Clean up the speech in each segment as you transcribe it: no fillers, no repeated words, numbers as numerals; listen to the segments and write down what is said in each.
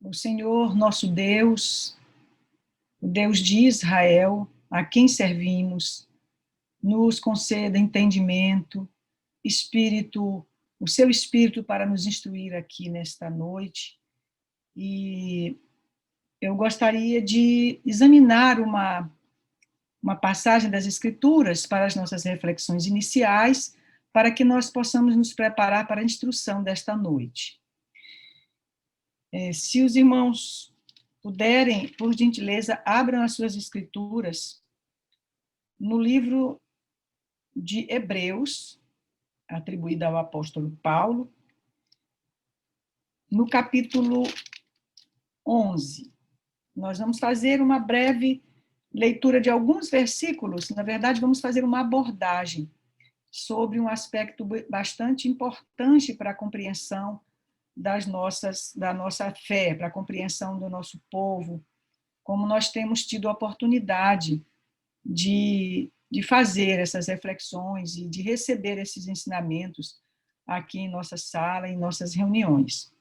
O Senhor, nosso Deus, o Deus de Israel, a quem servimos, nos conceda entendimento, espírito, o seu espírito para nos instruir aqui nesta noite. E eu gostaria de examinar uma passagem das Escrituras para as nossas reflexões iniciais, para que nós possamos nos preparar para a instrução desta noite. Se os irmãos puderem, por gentileza, abram as suas Escrituras no livro de Hebreus, atribuído ao apóstolo Paulo, no capítulo 11. Nós vamos fazer uma breve leitura de alguns versículos, na verdade, vamos fazer uma abordagem sobre um aspecto bastante importante para a compreensão da nossa fé, para a compreensão do nosso povo, como nós temos tido a oportunidade de fazer essas reflexões e de receber esses ensinamentos aqui em nossa sala, em nossas reuniões.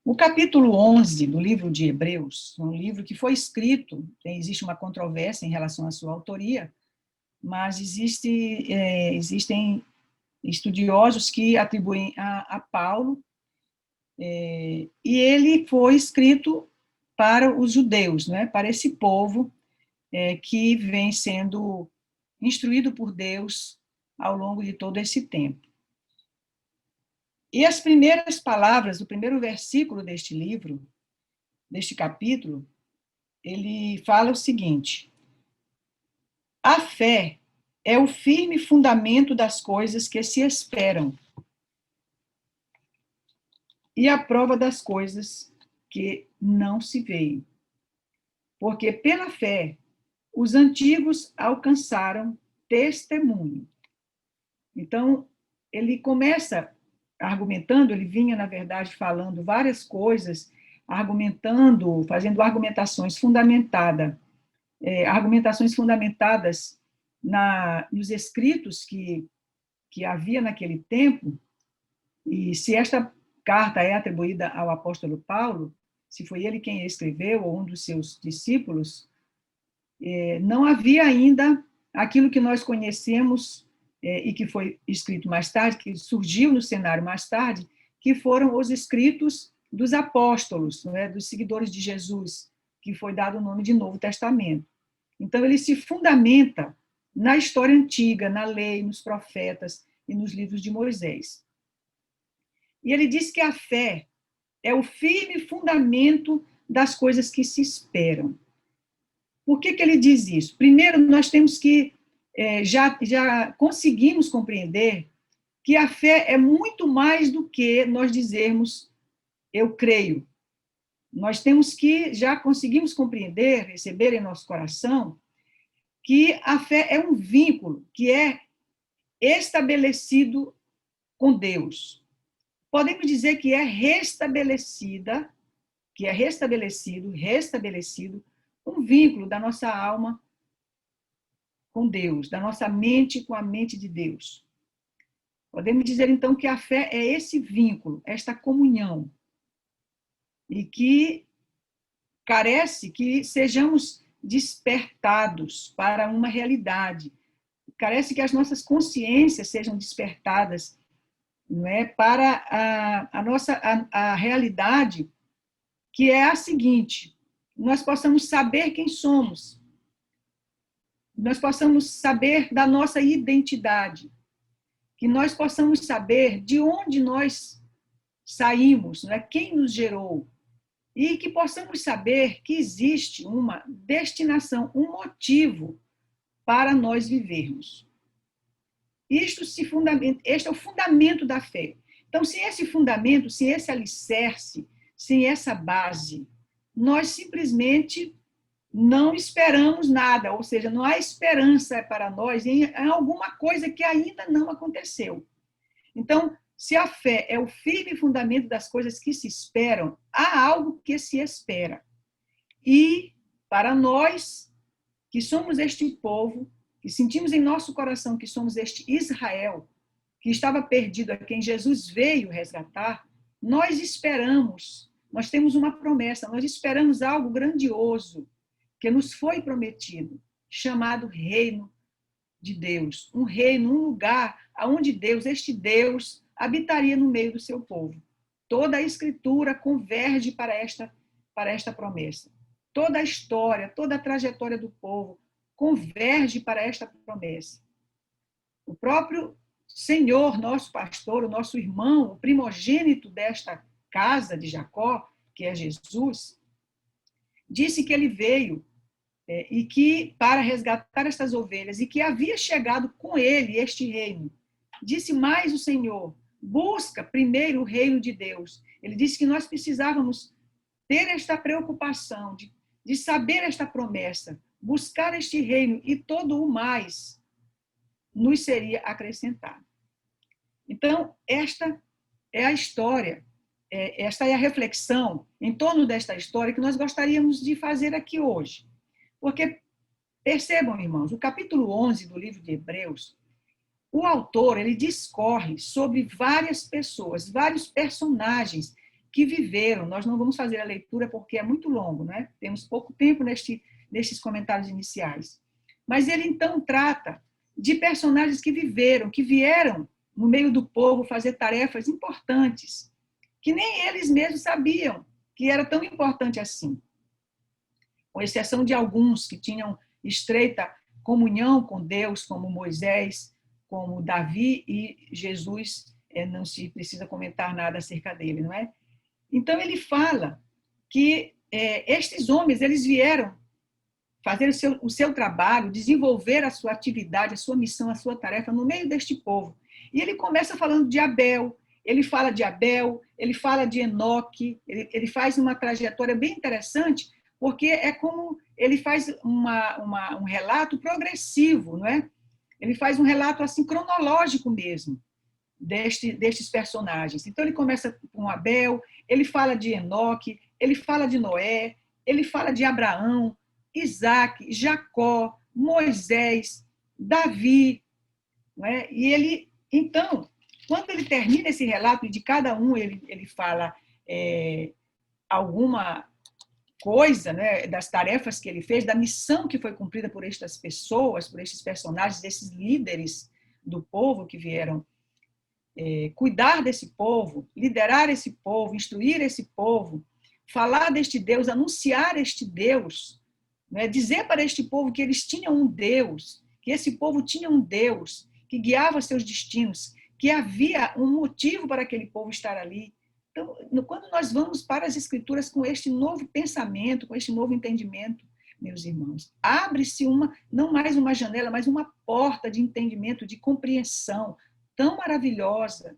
O capítulo 11 do livro de Hebreus, um livro que foi escrito, existe uma controvérsia em relação à sua autoria, mas existem estudiosos que atribuem a Paulo, e ele foi escrito para os judeus, né, para esse povo que vem sendo instruído por Deus ao longo de todo esse tempo. E as primeiras palavras, o primeiro versículo deste livro, deste capítulo, ele fala o seguinte: a fé é o firme fundamento das coisas que se esperam e a prova das coisas que não se veem. Porque pela fé os antigos alcançaram testemunho. Então, ele começa argumentando, ele vinha, na verdade, falando várias coisas, fazendo argumentações fundamentadas nos escritos que havia naquele tempo, e se esta carta é atribuída ao apóstolo Paulo, se foi ele quem escreveu, ou um dos seus discípulos, não havia ainda aquilo que nós conhecemos e que foi escrito mais tarde, que surgiu no cenário mais tarde, que foram os escritos dos apóstolos, né, dos seguidores de Jesus, que foi dado o nome de Novo Testamento. Então, ele se fundamenta na história antiga, na lei, nos profetas e nos livros de Moisés. E ele diz que a fé é o firme fundamento das coisas que se esperam. Por que ele diz isso? Primeiro, nós temos que, já conseguimos compreender que a fé é muito mais do que nós dizermos, eu creio. Nós temos que, já conseguimos compreender, receber em nosso coração, que a fé é um vínculo que é estabelecido com Deus. Podemos dizer que é restabelecido, um vínculo da nossa alma com Deus, da nossa mente com a mente de Deus. Podemos dizer, então, que a fé é esse vínculo, esta comunhão, e que carece que sejamos despertados para uma realidade, carece que as nossas consciências sejam despertadas, não é, para a realidade, que é a seguinte: nós possamos saber quem somos, nós possamos saber da nossa identidade, que nós possamos saber de onde nós saímos, não é, quem nos gerou, e que possamos saber que existe uma destinação, um motivo para nós vivermos. Este é o fundamento da fé. Então, sem esse fundamento, sem esse alicerce, sem essa base, nós simplesmente não esperamos nada, ou seja, não há esperança para nós em alguma coisa que ainda não aconteceu. Então, se a fé é o firme fundamento das coisas que se esperam, há algo que se espera. E, para nós, que somos este povo, que sentimos em nosso coração que somos este Israel, que estava perdido, a quem Jesus veio resgatar, nós esperamos nós temos uma promessa, nós esperamos algo grandioso que nos foi prometido, chamado reino de Deus. Um reino, um lugar onde Deus, este Deus, habitaria no meio do seu povo. Toda a Escritura converge para esta promessa. Toda a história, toda a trajetória do povo converge para esta promessa. O próprio Senhor, nosso pastor, o nosso irmão, o primogênito desta casa de Jacó, que é Jesus, disse que ele veio e que para resgatar estas ovelhas e que havia chegado com ele este reino. Disse mais o Senhor: busca primeiro o reino de Deus. Ele disse que nós precisávamos ter esta preocupação de saber esta promessa, buscar este reino e todo o mais nos seria acrescentado. Então, esta é a história, esta é a reflexão em torno desta história que nós gostaríamos de fazer aqui hoje. Porque, percebam, irmãos, o capítulo 11 do livro de Hebreus, o autor ele discorre sobre várias pessoas, vários personagens que viveram. Nós não vamos fazer a leitura porque é muito longo, né? Temos pouco tempo nestes comentários iniciais. Mas ele, então, trata de personagens que viveram, que vieram no meio do povo fazer tarefas importantes, que nem eles mesmos sabiam que era tão importante assim. Com exceção de alguns que tinham estreita comunhão com Deus, como Moisés, como Davi e Jesus, não se precisa comentar nada acerca dele, não é? Então, ele fala que estes homens, eles vieram fazer o seu trabalho, desenvolver a sua atividade, a sua missão, a sua tarefa no meio deste povo. E ele começa falando de Abel, ele fala de Abel, ele fala de Enoque, ele faz uma trajetória bem interessante, porque é como ele faz um relato progressivo, não é? Ele faz um relato assim cronológico mesmo destes personagens. Então ele começa com Abel, ele fala de Enoque, ele fala de Noé, ele fala de Abraão, Isaac, Jacó, Moisés, Davi, não é? E ele, então, quando ele termina esse relato, e de cada um ele fala alguma coisa, né, das tarefas que ele fez, da missão que foi cumprida por estas pessoas, por estes personagens, esses líderes do povo que vieram cuidar desse povo, liderar esse povo, instruir esse povo, falar deste Deus, anunciar este Deus, né, dizer para este povo que eles tinham um Deus, que esse povo tinha um Deus que guiava seus destinos, que havia um motivo para aquele povo estar ali. Então, quando nós vamos para as Escrituras com este novo pensamento, com este novo entendimento, meus irmãos, abre-se não mais uma janela, mas uma porta de entendimento, de compreensão tão maravilhosa,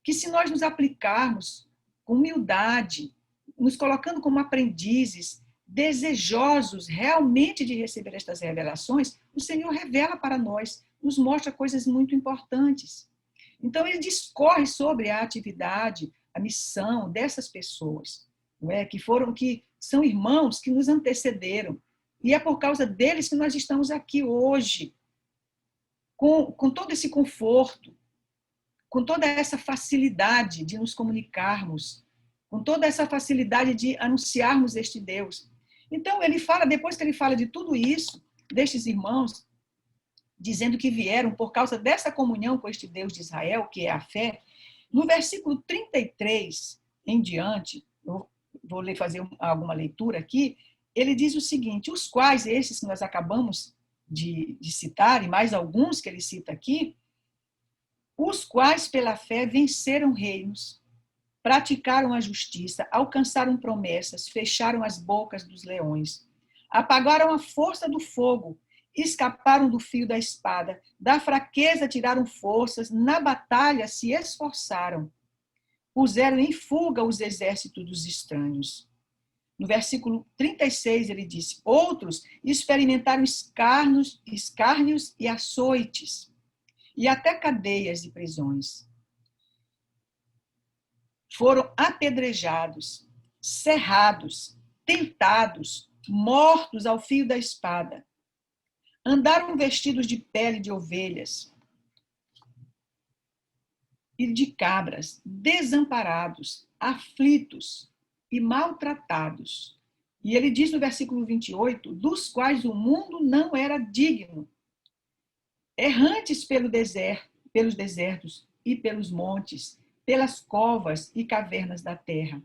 que se nós nos aplicarmos com humildade, nos colocando como aprendizes, desejosos realmente de receber estas revelações, o Senhor revela para nós, nos mostra coisas muito importantes. Então, ele discorre sobre a atividade, a missão dessas pessoas, não é? que são irmãos que nos antecederam. E é por causa deles que nós estamos aqui hoje, com todo esse conforto, com toda essa facilidade de nos comunicarmos, com toda essa facilidade de anunciarmos este Deus. Então, ele fala, depois que ele fala de tudo isso, destes irmãos, dizendo que vieram por causa dessa comunhão com este Deus de Israel, que é a fé, no versículo 33 em diante, eu vou fazer alguma leitura aqui, ele diz o seguinte: os quais, esses que nós acabamos de citar, e mais alguns que ele cita aqui, os quais pela fé venceram reinos, praticaram a justiça, alcançaram promessas, fecharam as bocas dos leões, apagaram a força do fogo, escaparam do fio da espada, da fraqueza tiraram forças, na batalha se esforçaram, puseram em fuga os exércitos dos estranhos. No versículo 36 ele disse: outros experimentaram escárnios e açoites, e até cadeias e prisões. Foram apedrejados, cerrados, tentados, mortos ao fio da espada. Andaram vestidos de pele de ovelhas e de cabras, desamparados, aflitos, e maltratados. E ele diz no versículo 28, dos quais o mundo não era digno, errantes pelos desertos e pelos montes, pelas covas e cavernas da terra.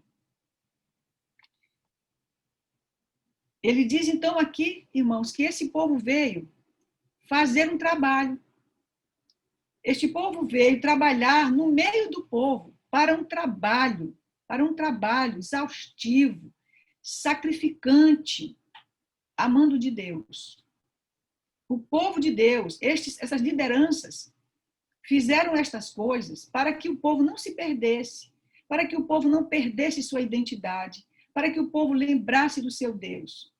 Ele diz então aqui, irmãos, que esse povo veio fazer um trabalho. Este povo veio trabalhar no meio do povo para um trabalho exaustivo, sacrificante, amando de Deus. O povo de Deus, essas lideranças, fizeram estas coisas para que o povo não se perdesse, para que o povo não perdesse sua identidade, para que o povo lembrasse do seu Deus,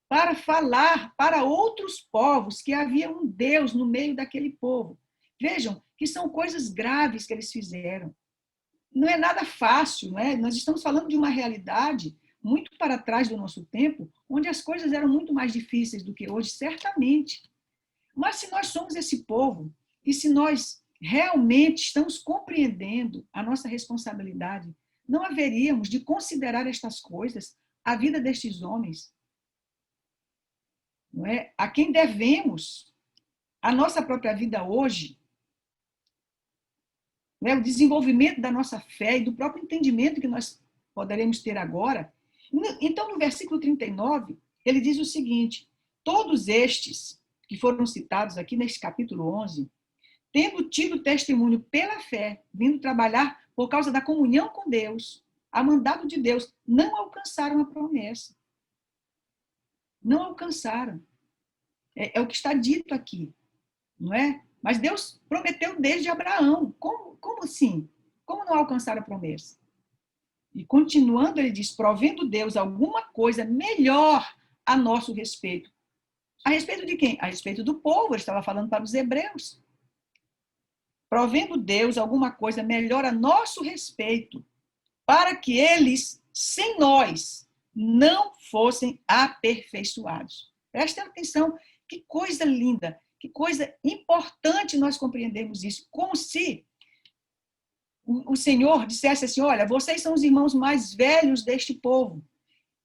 para falar para outros povos que havia um Deus no meio daquele povo. Vejam que são coisas graves que eles fizeram. Não é nada fácil, não é? Nós estamos falando de uma realidade muito para trás do nosso tempo, onde as coisas eram muito mais difíceis do que hoje, certamente. Mas se nós somos esse povo, e se nós realmente estamos compreendendo a nossa responsabilidade, não haveríamos de considerar estas coisas, a vida destes homens, não é? A quem devemos a nossa própria vida hoje, né? O desenvolvimento da nossa fé e do próprio entendimento que nós poderemos ter agora. Então, no versículo 39, ele diz o seguinte: todos estes que foram citados aqui neste capítulo 11, tendo tido testemunho pela fé, vindo trabalhar por causa da comunhão com Deus, a mandado de Deus, não alcançaram a promessa. Não alcançaram. É o que está dito aqui, não é? Mas Deus prometeu desde Abraão. Como assim? Como não alcançaram a promessa? E continuando, ele diz, provendo Deus alguma coisa melhor a nosso respeito. A respeito de quem? A respeito do povo, ele estava falando para os hebreus. Provendo Deus alguma coisa melhor a nosso respeito, para que eles, sem nós, não fossem aperfeiçoados. Prestem atenção, que coisa linda, que coisa importante nós compreendermos isso, como se o Senhor dissesse assim, olha, vocês são os irmãos mais velhos deste povo,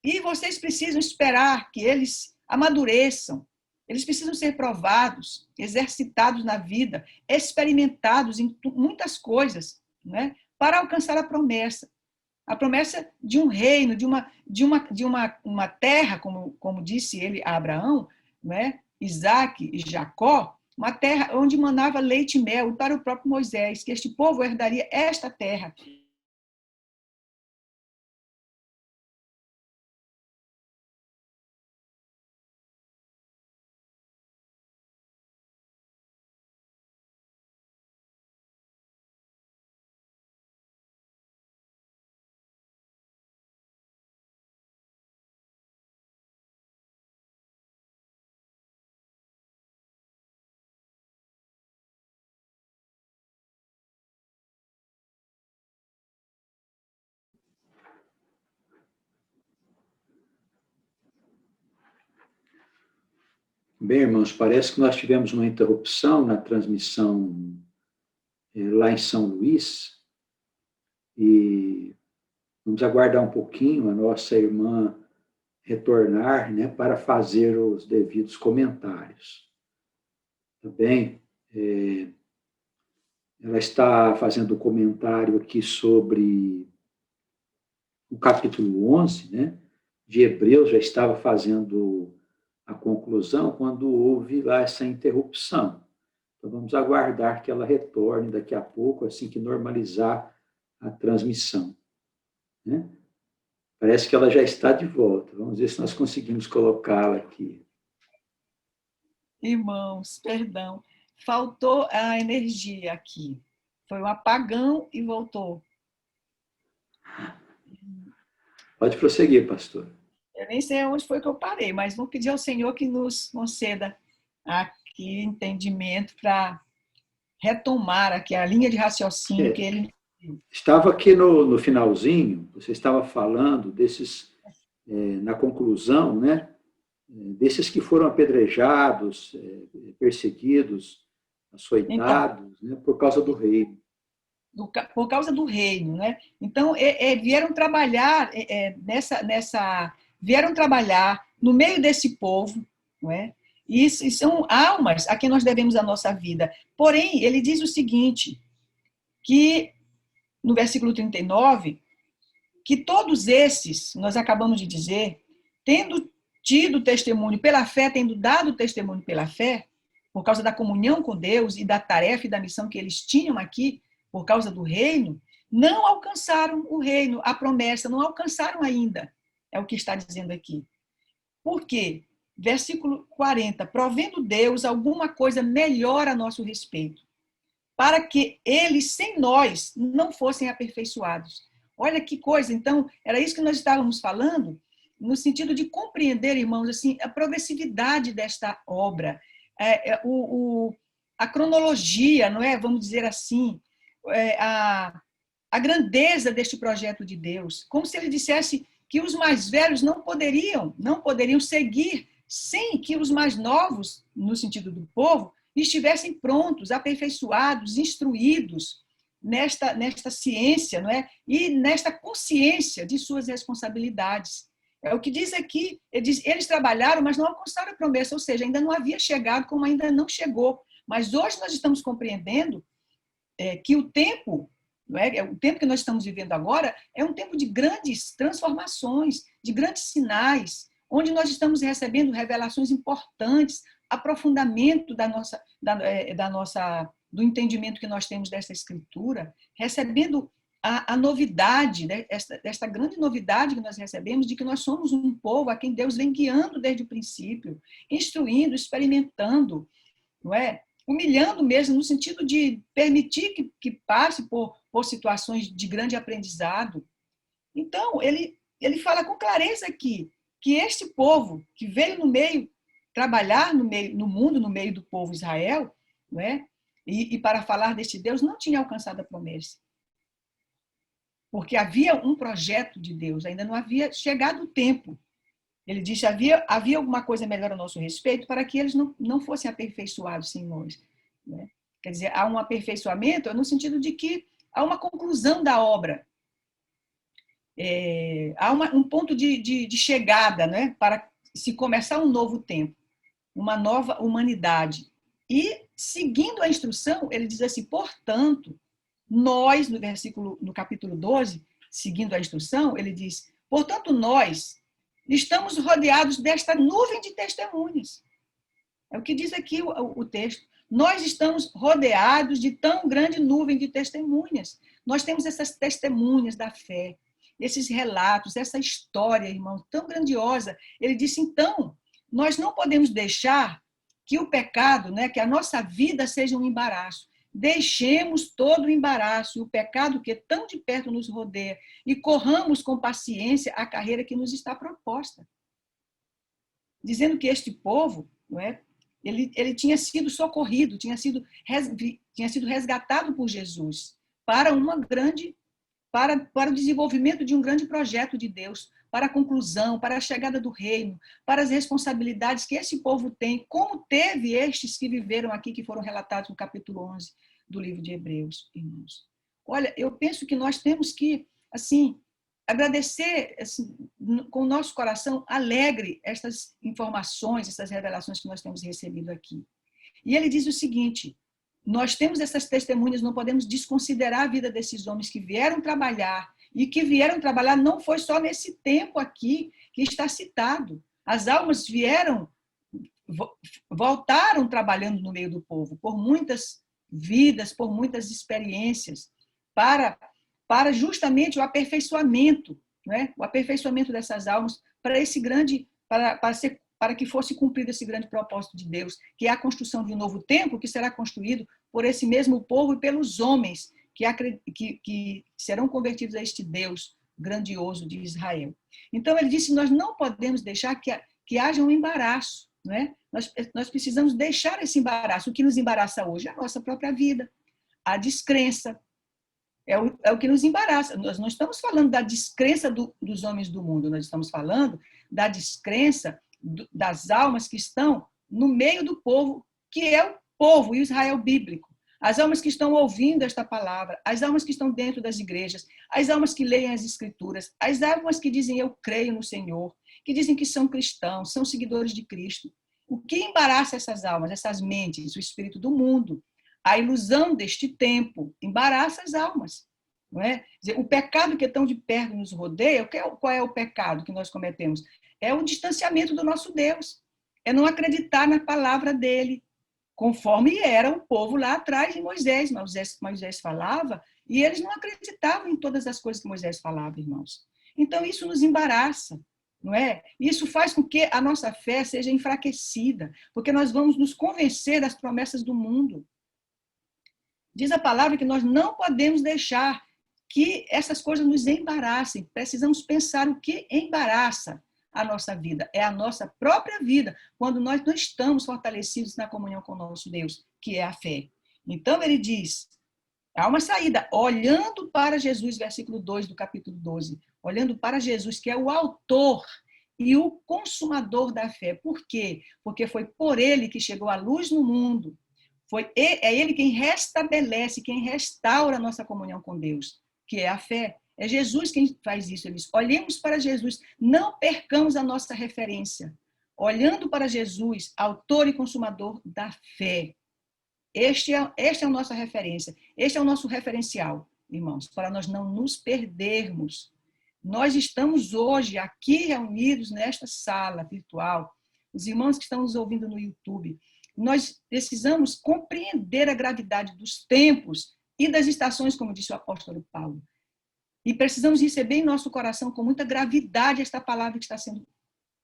e vocês precisam esperar que eles amadureçam, eles precisam ser provados, exercitados na vida, experimentados em muitas coisas, né, para alcançar a promessa de um reino, de uma terra, como disse ele a Abraão, né, Isaac e Jacó, uma terra onde manava leite e mel, e para o próprio Moisés, que este povo herdaria esta terra. Bem, irmãos, parece que nós tivemos uma interrupção na transmissão lá em São Luís e vamos aguardar um pouquinho a nossa irmã retornar, né, para fazer os devidos comentários. Tá bem? Ela está fazendo comentário aqui sobre o capítulo 11, né, de Hebreus, já estava fazendo a conclusão quando houve lá essa interrupção. Então, vamos aguardar que ela retorne daqui a pouco, assim que normalizar a transmissão, né? Parece que ela já está de volta. Vamos ver se nós conseguimos colocá-la aqui. Irmãos, perdão, faltou a energia aqui. Foi um apagão e voltou. Pode prosseguir, pastor. Eu nem sei onde foi que eu parei, mas vou pedir ao Senhor que nos conceda aqui entendimento para retomar aqui a linha de raciocínio que ele... Estava aqui no finalzinho, você estava falando desses, na conclusão, né, desses que foram apedrejados, perseguidos, açoitados, então, né, por causa do reino. por causa do reino, né? Então, vieram trabalhar vieram trabalhar no meio desse povo, não é? E são almas a quem nós devemos a nossa vida. Porém, ele diz o seguinte, que no versículo 39, que todos esses, nós acabamos de dizer, tendo tido testemunho pela fé, tendo dado testemunho pela fé, por causa da comunhão com Deus e da tarefa e da missão que eles tinham aqui, por causa do reino, não alcançaram o reino, a promessa, não alcançaram ainda, é o que está dizendo aqui. Por quê? Versículo 40, provendo Deus alguma coisa melhor a nosso respeito, para que eles, sem nós, não fossem aperfeiçoados. Olha que coisa, então, era isso que nós estávamos falando, no sentido de compreender, irmãos, assim, a progressividade desta obra, a cronologia, não é? Vamos dizer assim, a grandeza deste projeto de Deus, como se ele dissesse que os mais velhos não poderiam seguir sem que os mais novos, no sentido do povo, estivessem prontos, aperfeiçoados, instruídos nesta ciência, não é? E nesta consciência de suas responsabilidades. É o que diz aqui, eles trabalharam, mas não alcançaram a promessa, ou seja, ainda não havia chegado, como ainda não chegou. Mas hoje nós estamos compreendendo que o tempo que nós estamos vivendo agora é um tempo de grandes transformações, de grandes sinais, onde nós estamos recebendo revelações importantes, aprofundamento do entendimento que nós temos dessa escritura, recebendo a novidade, né, esta grande novidade que nós recebemos de que nós somos um povo a quem Deus vem guiando desde o princípio, instruindo, experimentando, não é? Humilhando mesmo, no sentido de permitir que passe por situações de grande aprendizado. Então, ele fala com clareza aqui que este povo que veio no meio, trabalhar no mundo, no meio do povo Israel, não é? E para falar deste Deus, não tinha alcançado a promessa. Porque havia um projeto de Deus, ainda não havia chegado o tempo. Ele disse, havia alguma coisa melhor a nosso respeito para que eles não fossem aperfeiçoados sem nós. Né? Quer dizer, há um aperfeiçoamento no sentido de que há uma conclusão da obra. Há um ponto de chegada, né? Para se começar um novo tempo, uma nova humanidade. E, seguindo a instrução, ele diz assim, portanto, nós, no capítulo 12, seguindo a instrução, ele diz, portanto, nós estamos rodeados desta nuvem de testemunhas. É o que diz aqui o texto. Nós estamos rodeados de tão grande nuvem de testemunhas. Nós temos essas testemunhas da fé, esses relatos, essa história, irmão, tão grandiosa. Ele disse, então, nós não podemos deixar que o pecado, né, que a nossa vida seja um embaraço. Deixemos todo o embaraço e o pecado que tão de perto nos rodeia e corramos com paciência a carreira que nos está proposta. Dizendo que este povo, não é, ele tinha sido socorrido, tinha sido resgatado por Jesus para o desenvolvimento de um grande projeto de Deus, para a conclusão, para a chegada do reino, para as responsabilidades que esse povo tem, como teve estes que viveram aqui, que foram relatados no capítulo 11 do livro de Hebreus, irmãos. Olha, eu penso que nós temos que, assim, agradecer assim, com o nosso coração alegre estas informações, essas revelações que nós temos recebido aqui. E ele diz o seguinte, nós temos essas testemunhas, não podemos desconsiderar a vida desses homens que vieram trabalhar, e que vieram trabalhar não foi só nesse tempo aqui que está citado. As almas voltaram trabalhando no meio do povo, por muitas vidas, por muitas experiências, para justamente o aperfeiçoamento, né? O aperfeiçoamento dessas almas para esse grande, para que fosse cumprido esse grande propósito de Deus, que é a construção de um novo templo que será construído por esse mesmo povo e pelos homens que serão convertidos a este Deus grandioso de Israel. Então, ele disse, nós não podemos deixar que haja um embaraço, não é? Nós precisamos deixar esse embaraço. O que nos embaraça hoje é a nossa própria vida, a descrença, é o que nos embaraça. Nós não estamos falando da descrença dos homens do mundo, nós estamos falando da descrença das almas que estão no meio do povo, que é o povo, o Israel bíblico. as almas que estão ouvindo esta palavra, as almas que estão dentro das igrejas, as almas que leem as escrituras, as almas que dizem eu creio no Senhor, que dizem que são cristãos, são seguidores de Cristo. O que embaraça essas almas, essas mentes, o espírito do mundo, a ilusão deste tempo, embaraça as almas. Não é? O pecado que tão de perto nos rodeia, qual é o pecado que nós cometemos? É o distanciamento do nosso Deus, é não acreditar na palavra dele, conforme era o povo lá atrás de Moisés. Moisés falava e eles não acreditavam em todas as coisas que Moisés falava, irmãos. Então, isso nos embaraça, não é? Isso faz com que a nossa fé seja enfraquecida, porque nós vamos nos convencer das promessas do mundo. Diz a palavra que nós não podemos deixar que essas coisas nos embaraçem. Precisamos pensar o que embaraça a nossa vida. É a nossa própria vida, quando nós não estamos fortalecidos na comunhão com o nosso Deus, que é a fé. Então, ele diz, há uma saída, olhando para Jesus, versículo 2 do capítulo 12, olhando para Jesus, que é o autor e o consumador da fé. Por quê? Porque foi por ele que chegou a luz no mundo. É ele quem restabelece, quem restaura a nossa comunhão com Deus, que é a fé. É Jesus quem faz isso. Ele diz, olhemos para Jesus, não percamos a nossa referência. Olhando para Jesus, autor e consumador da fé. Este é a nossa referência, este é o nosso referencial, irmãos, para nós não nos perdermos. Nós estamos hoje aqui reunidos nesta sala virtual, os irmãos que estão nos ouvindo no YouTube, nós precisamos compreender a gravidade dos tempos e das estações, como disse o apóstolo Paulo. E precisamos receber em nosso coração com muita gravidade esta palavra que está sendo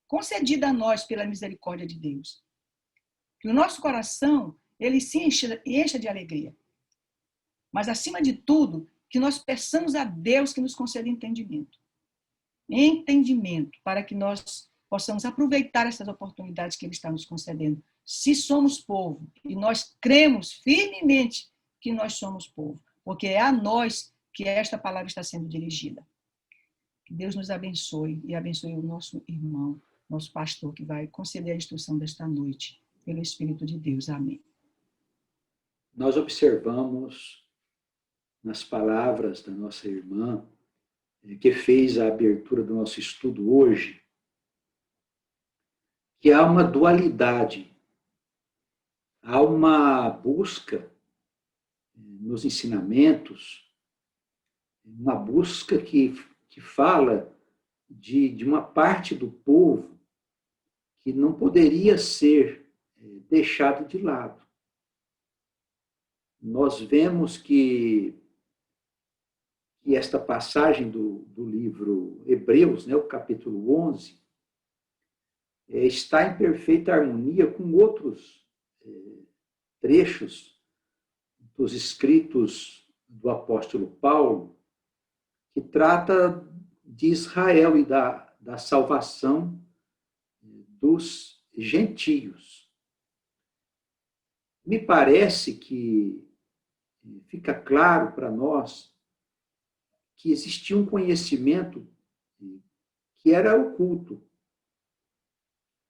concedida a nós pela misericórdia de Deus. Que o nosso coração, ele se encha de alegria. Mas, acima de tudo, que nós peçamos a Deus que nos conceda entendimento. Entendimento, para que nós possamos aproveitar essas oportunidades que Ele está nos concedendo. Se somos povo, e nós cremos firmemente que nós somos povo, porque é a nós que esta palavra está sendo dirigida. Que Deus nos abençoe e abençoe o nosso irmão, nosso pastor, que vai conceder a instrução desta noite, pelo Espírito de Deus. Amém. Nós observamos nas palavras da nossa irmã, que fez a abertura do nosso estudo hoje, que há uma dualidade, há uma busca nos ensinamentos, uma busca que fala de uma parte do povo que não poderia ser deixado de lado. Nós vemos que esta passagem do livro Hebreus, né, o capítulo 11, está em perfeita harmonia com outros trechos dos escritos do apóstolo Paulo, que trata de Israel e da salvação dos gentios. Me parece que fica claro para nós que existia um conhecimento que era oculto,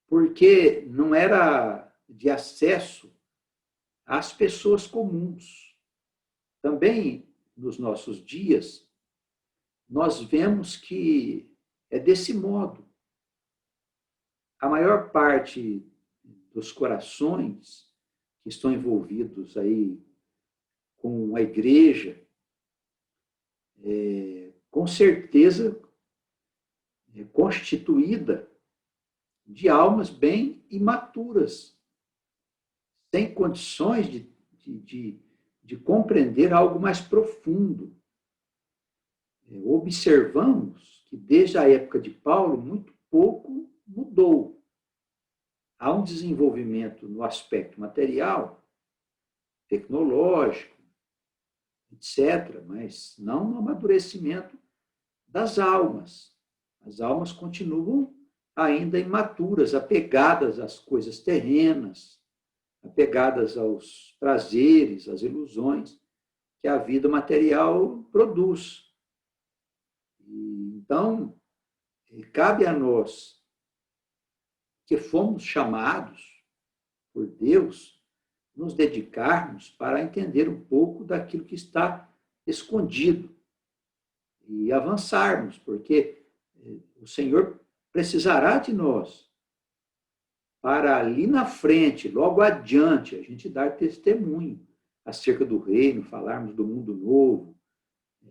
porque não era de acesso às pessoas comuns. Também, nos nossos dias, nós vemos que é desse modo. A maior parte dos corações que estão envolvidos aí com a igreja, com certeza constituída de almas bem imaturas, sem condições de compreender algo mais profundo. Observamos que desde a época de Paulo, muito pouco mudou. Há um desenvolvimento no aspecto material, tecnológico, etc., mas não no amadurecimento das almas. As almas continuam ainda imaturas, apegadas às coisas terrenas, apegadas aos prazeres, às ilusões que a vida material produz. Então, cabe a nós, que fomos chamados por Deus, nos dedicarmos para entender um pouco daquilo que está escondido e avançarmos, porque o Senhor precisará de nós para ali na frente, logo adiante, a gente dar testemunho acerca do reino, falarmos do mundo novo,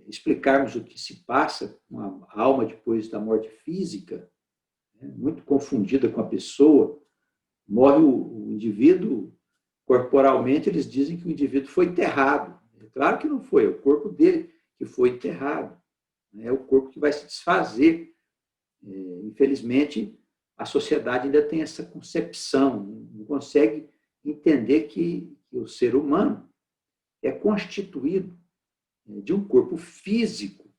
explicarmos o que se passa com a alma depois da morte física, muito confundida com a pessoa. Morre o indivíduo, corporalmente eles dizem que o indivíduo foi enterrado. É claro que não foi, é o corpo dele que foi enterrado. É o corpo que vai se desfazer. Infelizmente, a sociedade ainda tem essa concepção, não consegue entender que o ser humano é constituído de um corpo físico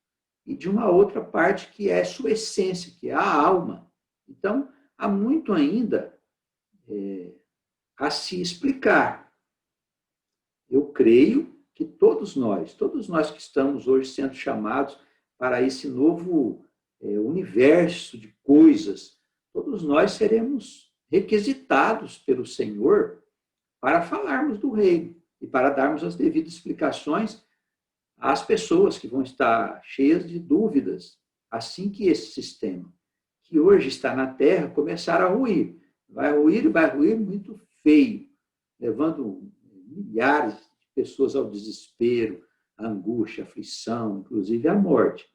e de uma outra parte que é sua essência, que é a alma. Então, há muito ainda a se explicar. Eu creio que todos nós que estamos hoje sendo chamados para esse novo universo de coisas, todos nós seremos requisitados pelo Senhor para falarmos do reino e para darmos as devidas explicações às pessoas que vão estar cheias de dúvidas, assim que esse sistema, que hoje está na Terra, começar a ruir. Vai ruir muito feio, levando milhares de pessoas ao desespero, à angústia, à aflição, inclusive à morte.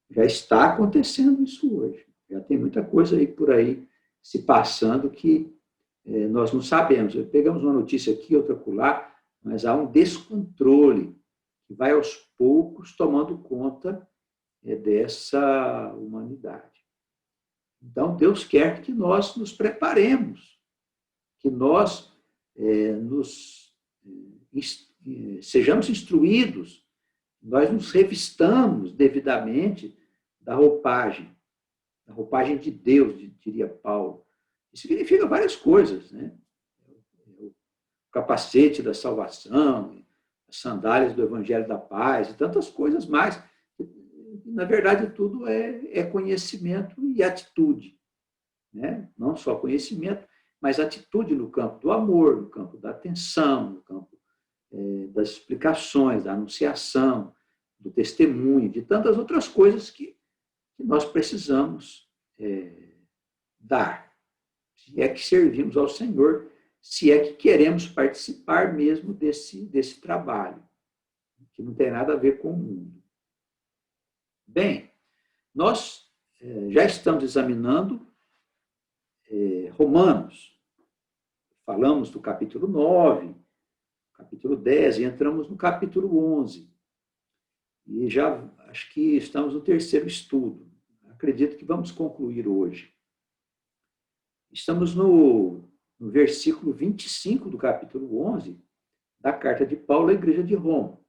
Já está acontecendo isso hoje. Já tem muita coisa aí por aí se passando que nós não sabemos. Pegamos uma notícia aqui, outra acolá, mas há um descontrole que vai aos poucos tomando conta dessa humanidade. Então, Deus quer que nós nos preparemos, que nós sejamos instruídos, nós nos revistamos devidamente da roupagem de Deus, diria Paulo. Isso significa várias coisas, né? O capacete da salvação, as sandálias do Evangelho da Paz e tantas coisas mais. Na verdade, tudo é conhecimento e atitude, né? Não só conhecimento, mas atitude no campo do amor, no campo da atenção, no campo das explicações, da anunciação, do testemunho, de tantas outras coisas que nós precisamos dar. Se é que servimos ao Senhor, se é que queremos participar mesmo desse trabalho, que não tem nada a ver com o mundo. Bem, nós já estamos examinando Romanos. Falamos do capítulo 9, capítulo 10, e entramos no capítulo 11. E já acho que estamos no terceiro estudo. Acredito que vamos concluir hoje. Estamos no versículo 25 do capítulo 11 da carta de Paulo à igreja de Roma.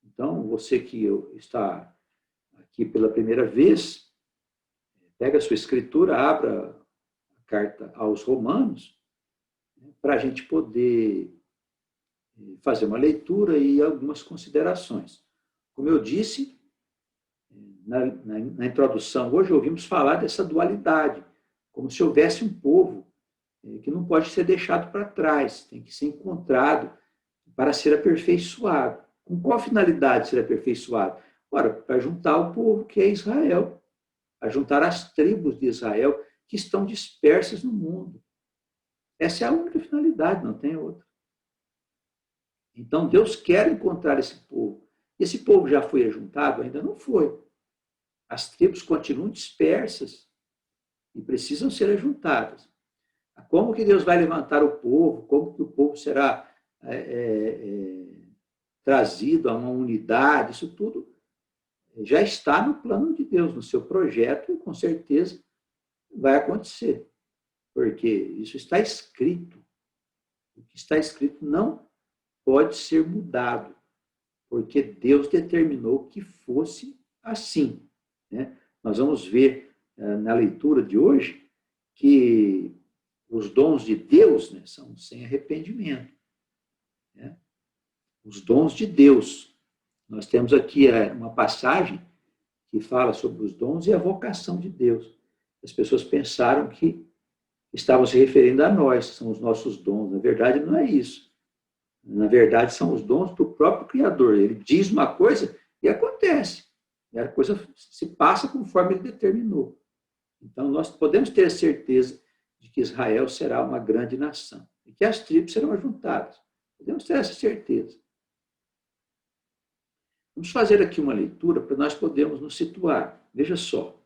Então, você que está aqui pela primeira vez, pega a sua escritura, abra a carta aos Romanos, para a gente poder fazer uma leitura e algumas considerações. Como eu disse na introdução, hoje ouvimos falar dessa dualidade, como se houvesse um povo que não pode ser deixado para trás, tem que ser encontrado para ser aperfeiçoado. Com qual finalidade ser aperfeiçoado? Ora, para juntar o povo que é Israel, a juntar as tribos de Israel que estão dispersas no mundo. Essa é a única finalidade, não tem outra. Então, Deus quer encontrar esse povo. Esse povo já foi ajuntado? Ainda não foi. As tribos continuam dispersas e precisam ser ajuntadas. Como que Deus vai levantar o povo? Como que o povo será trazido a uma unidade? Isso tudo já está no plano de Deus, no seu projeto, e com certeza vai acontecer. Porque isso está escrito. O que está escrito não pode ser mudado, porque Deus determinou que fosse assim. Né? Nós vamos ver na leitura de hoje que os dons de Deus, né, são sem arrependimento. Né? Os dons de Deus. Nós temos aqui uma passagem que fala sobre os dons e a vocação de Deus. As pessoas pensaram que estavam se referindo a nós, são os nossos dons. Na verdade, não é isso. Na verdade, são os dons do próprio Criador. Ele diz uma coisa e acontece. E a coisa se passa conforme ele determinou. Então, nós podemos ter a certeza de que Israel será uma grande nação e que as tribos serão juntadas. Podemos ter essa certeza. Vamos fazer aqui uma leitura para nós podermos nos situar. Veja só.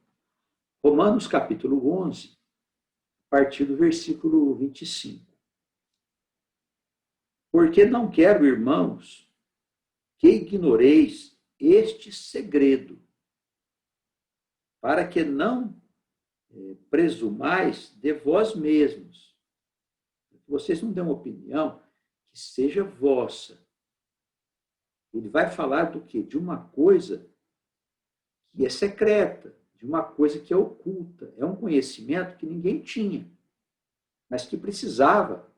Romanos capítulo 11, a partir do versículo 25. Porque não quero, irmãos, que ignoreis este segredo, para que não presumais de vós mesmos. Vocês não dêem uma opinião que seja vossa. Ele vai falar do quê? De uma coisa que é secreta, de uma coisa que é oculta. É um conhecimento que ninguém tinha, mas que precisava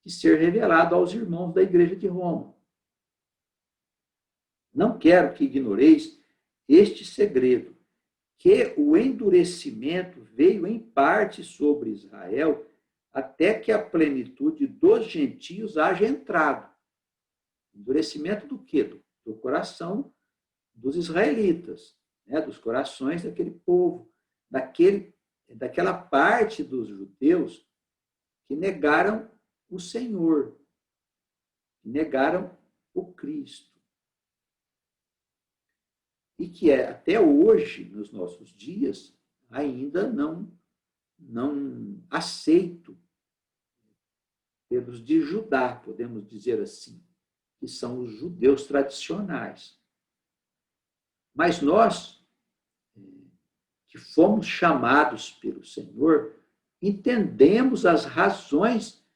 de ser revelado aos irmãos da igreja de Roma. Não quero que ignoreis este segredo, que o endurecimento veio em parte sobre Israel, até que a plenitude dos gentios haja entrado. Endurecimento do quê? Do coração dos israelitas, né? Dos corações daquele povo, daquela parte dos judeus que negaram o Senhor, que negaram o Cristo. E que até hoje, nos nossos dias, ainda não aceito pelos de Judá, podemos dizer assim, que são os judeus tradicionais. Mas nós, que fomos chamados pelo Senhor, entendemos as razões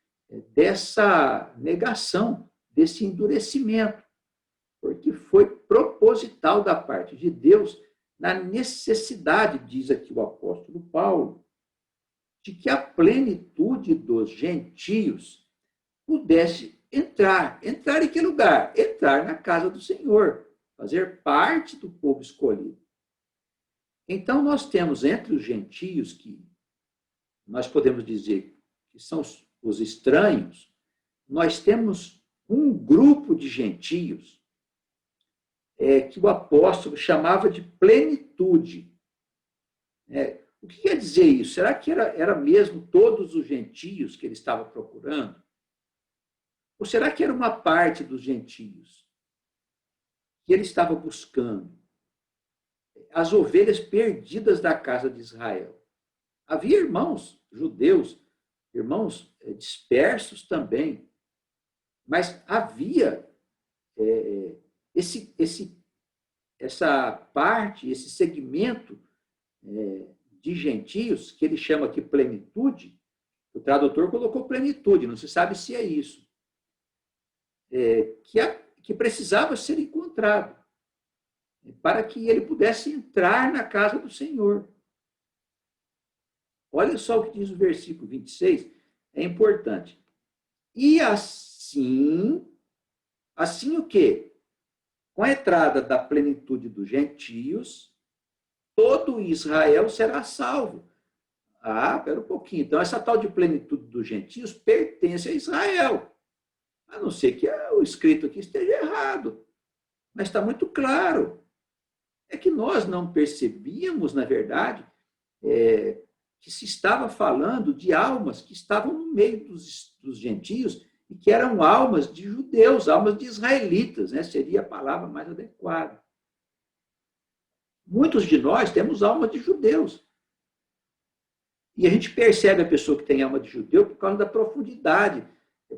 dessa negação, desse endurecimento, porque foi proposital da parte de Deus, na necessidade, diz aqui o apóstolo Paulo, de que a plenitude dos gentios pudesse entrar em que lugar? Entrar na casa do Senhor, fazer parte do povo escolhido. Então, nós temos entre os gentios, que nós podemos dizer que são os estranhos, nós temos um grupo de gentios que o apóstolo chamava de plenitude. O que quer dizer isso? Será que era mesmo todos os gentios que ele estava procurando? Ou será que era uma parte dos gentios que ele estava buscando? As ovelhas perdidas da casa de Israel. Havia irmãos judeus, irmãos dispersos também, mas havia essa parte, esse segmento de gentios, que ele chama aqui plenitude. O tradutor colocou plenitude, não se sabe se é isso, que precisava ser encontrado, para que ele pudesse entrar na casa do Senhor. Olha só o que diz o versículo 26, é importante. E assim o quê? Com a entrada da plenitude dos gentios, todo Israel será salvo. Espera um pouquinho. Então, essa tal de plenitude dos gentios pertence a Israel. A não ser que o escrito aqui esteja errado. Mas está muito claro. É que nós não percebíamos, na verdade, que se estava falando de almas que estavam no meio dos gentios e que eram almas de judeus, almas de israelitas, né? Seria a palavra mais adequada. Muitos de nós temos alma de judeus. E a gente percebe a pessoa que tem alma de judeu por causa da profundidade,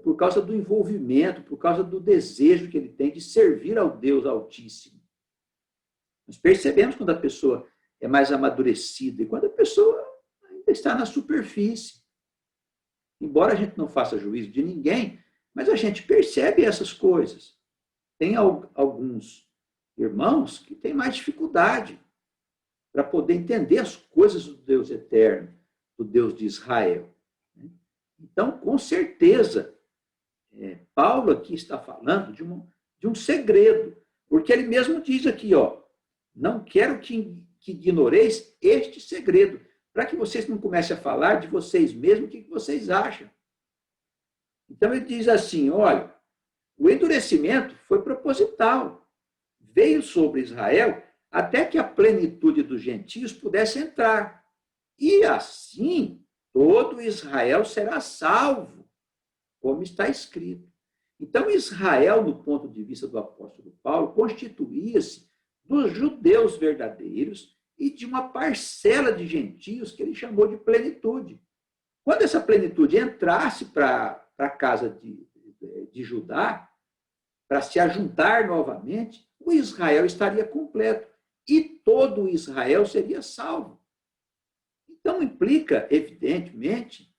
por causa do envolvimento, por causa do desejo que ele tem de servir ao Deus Altíssimo. Nós percebemos quando a pessoa é mais amadurecida e quando a pessoa ainda está na superfície. Embora a gente não faça juízo de ninguém, mas a gente percebe essas coisas. Tem alguns irmãos que têm mais dificuldade para poder entender as coisas do Deus eterno, do Deus de Israel. Então, com certeza, Paulo aqui está falando de um segredo, porque ele mesmo diz aqui, não quero que ignoreis este segredo, para que vocês não comecem a falar de vocês mesmos o que vocês acham. Então, ele diz assim, olha, O endurecimento foi proposital. Veio sobre Israel até que a plenitude dos gentios pudesse entrar. E assim, todo Israel será salvo, como está escrito. Então, Israel, no ponto de vista do apóstolo Paulo, constituía-se dos judeus verdadeiros e de uma parcela de gentios que ele chamou de plenitude. Quando essa plenitude entrasse para a casa de Judá, para se ajuntar novamente, o Israel estaria completo e todo Israel seria salvo. Então, implica, evidentemente,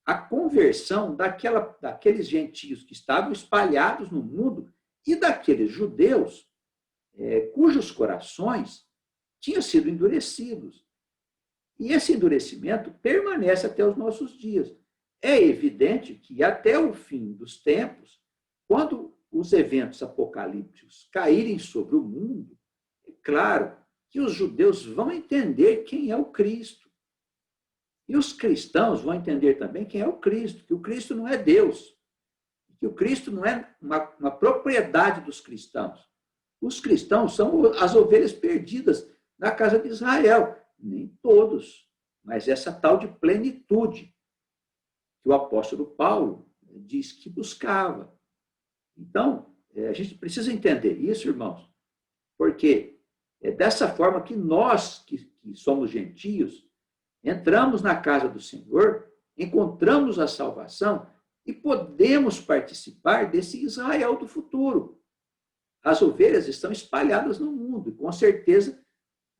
a conversão daqueles gentios que estavam espalhados no mundo e daqueles judeus cujos corações tinham sido endurecidos. E esse endurecimento permanece até os nossos dias. É evidente que até o fim dos tempos, quando os eventos apocalípticos caírem sobre o mundo, é claro que os judeus vão entender quem é o Cristo. E os cristãos vão entender também quem é o Cristo, que o Cristo não é Deus, que o Cristo não é uma propriedade dos cristãos. Os cristãos são as ovelhas perdidas na casa de Israel. Nem todos, mas essa tal de plenitude que o apóstolo Paulo diz que buscava. Então, a gente precisa entender isso, irmãos, porque é dessa forma que nós, que somos gentios, entramos na casa do Senhor, encontramos a salvação e podemos participar desse Israel do futuro. As ovelhas estão espalhadas no mundo e, com certeza,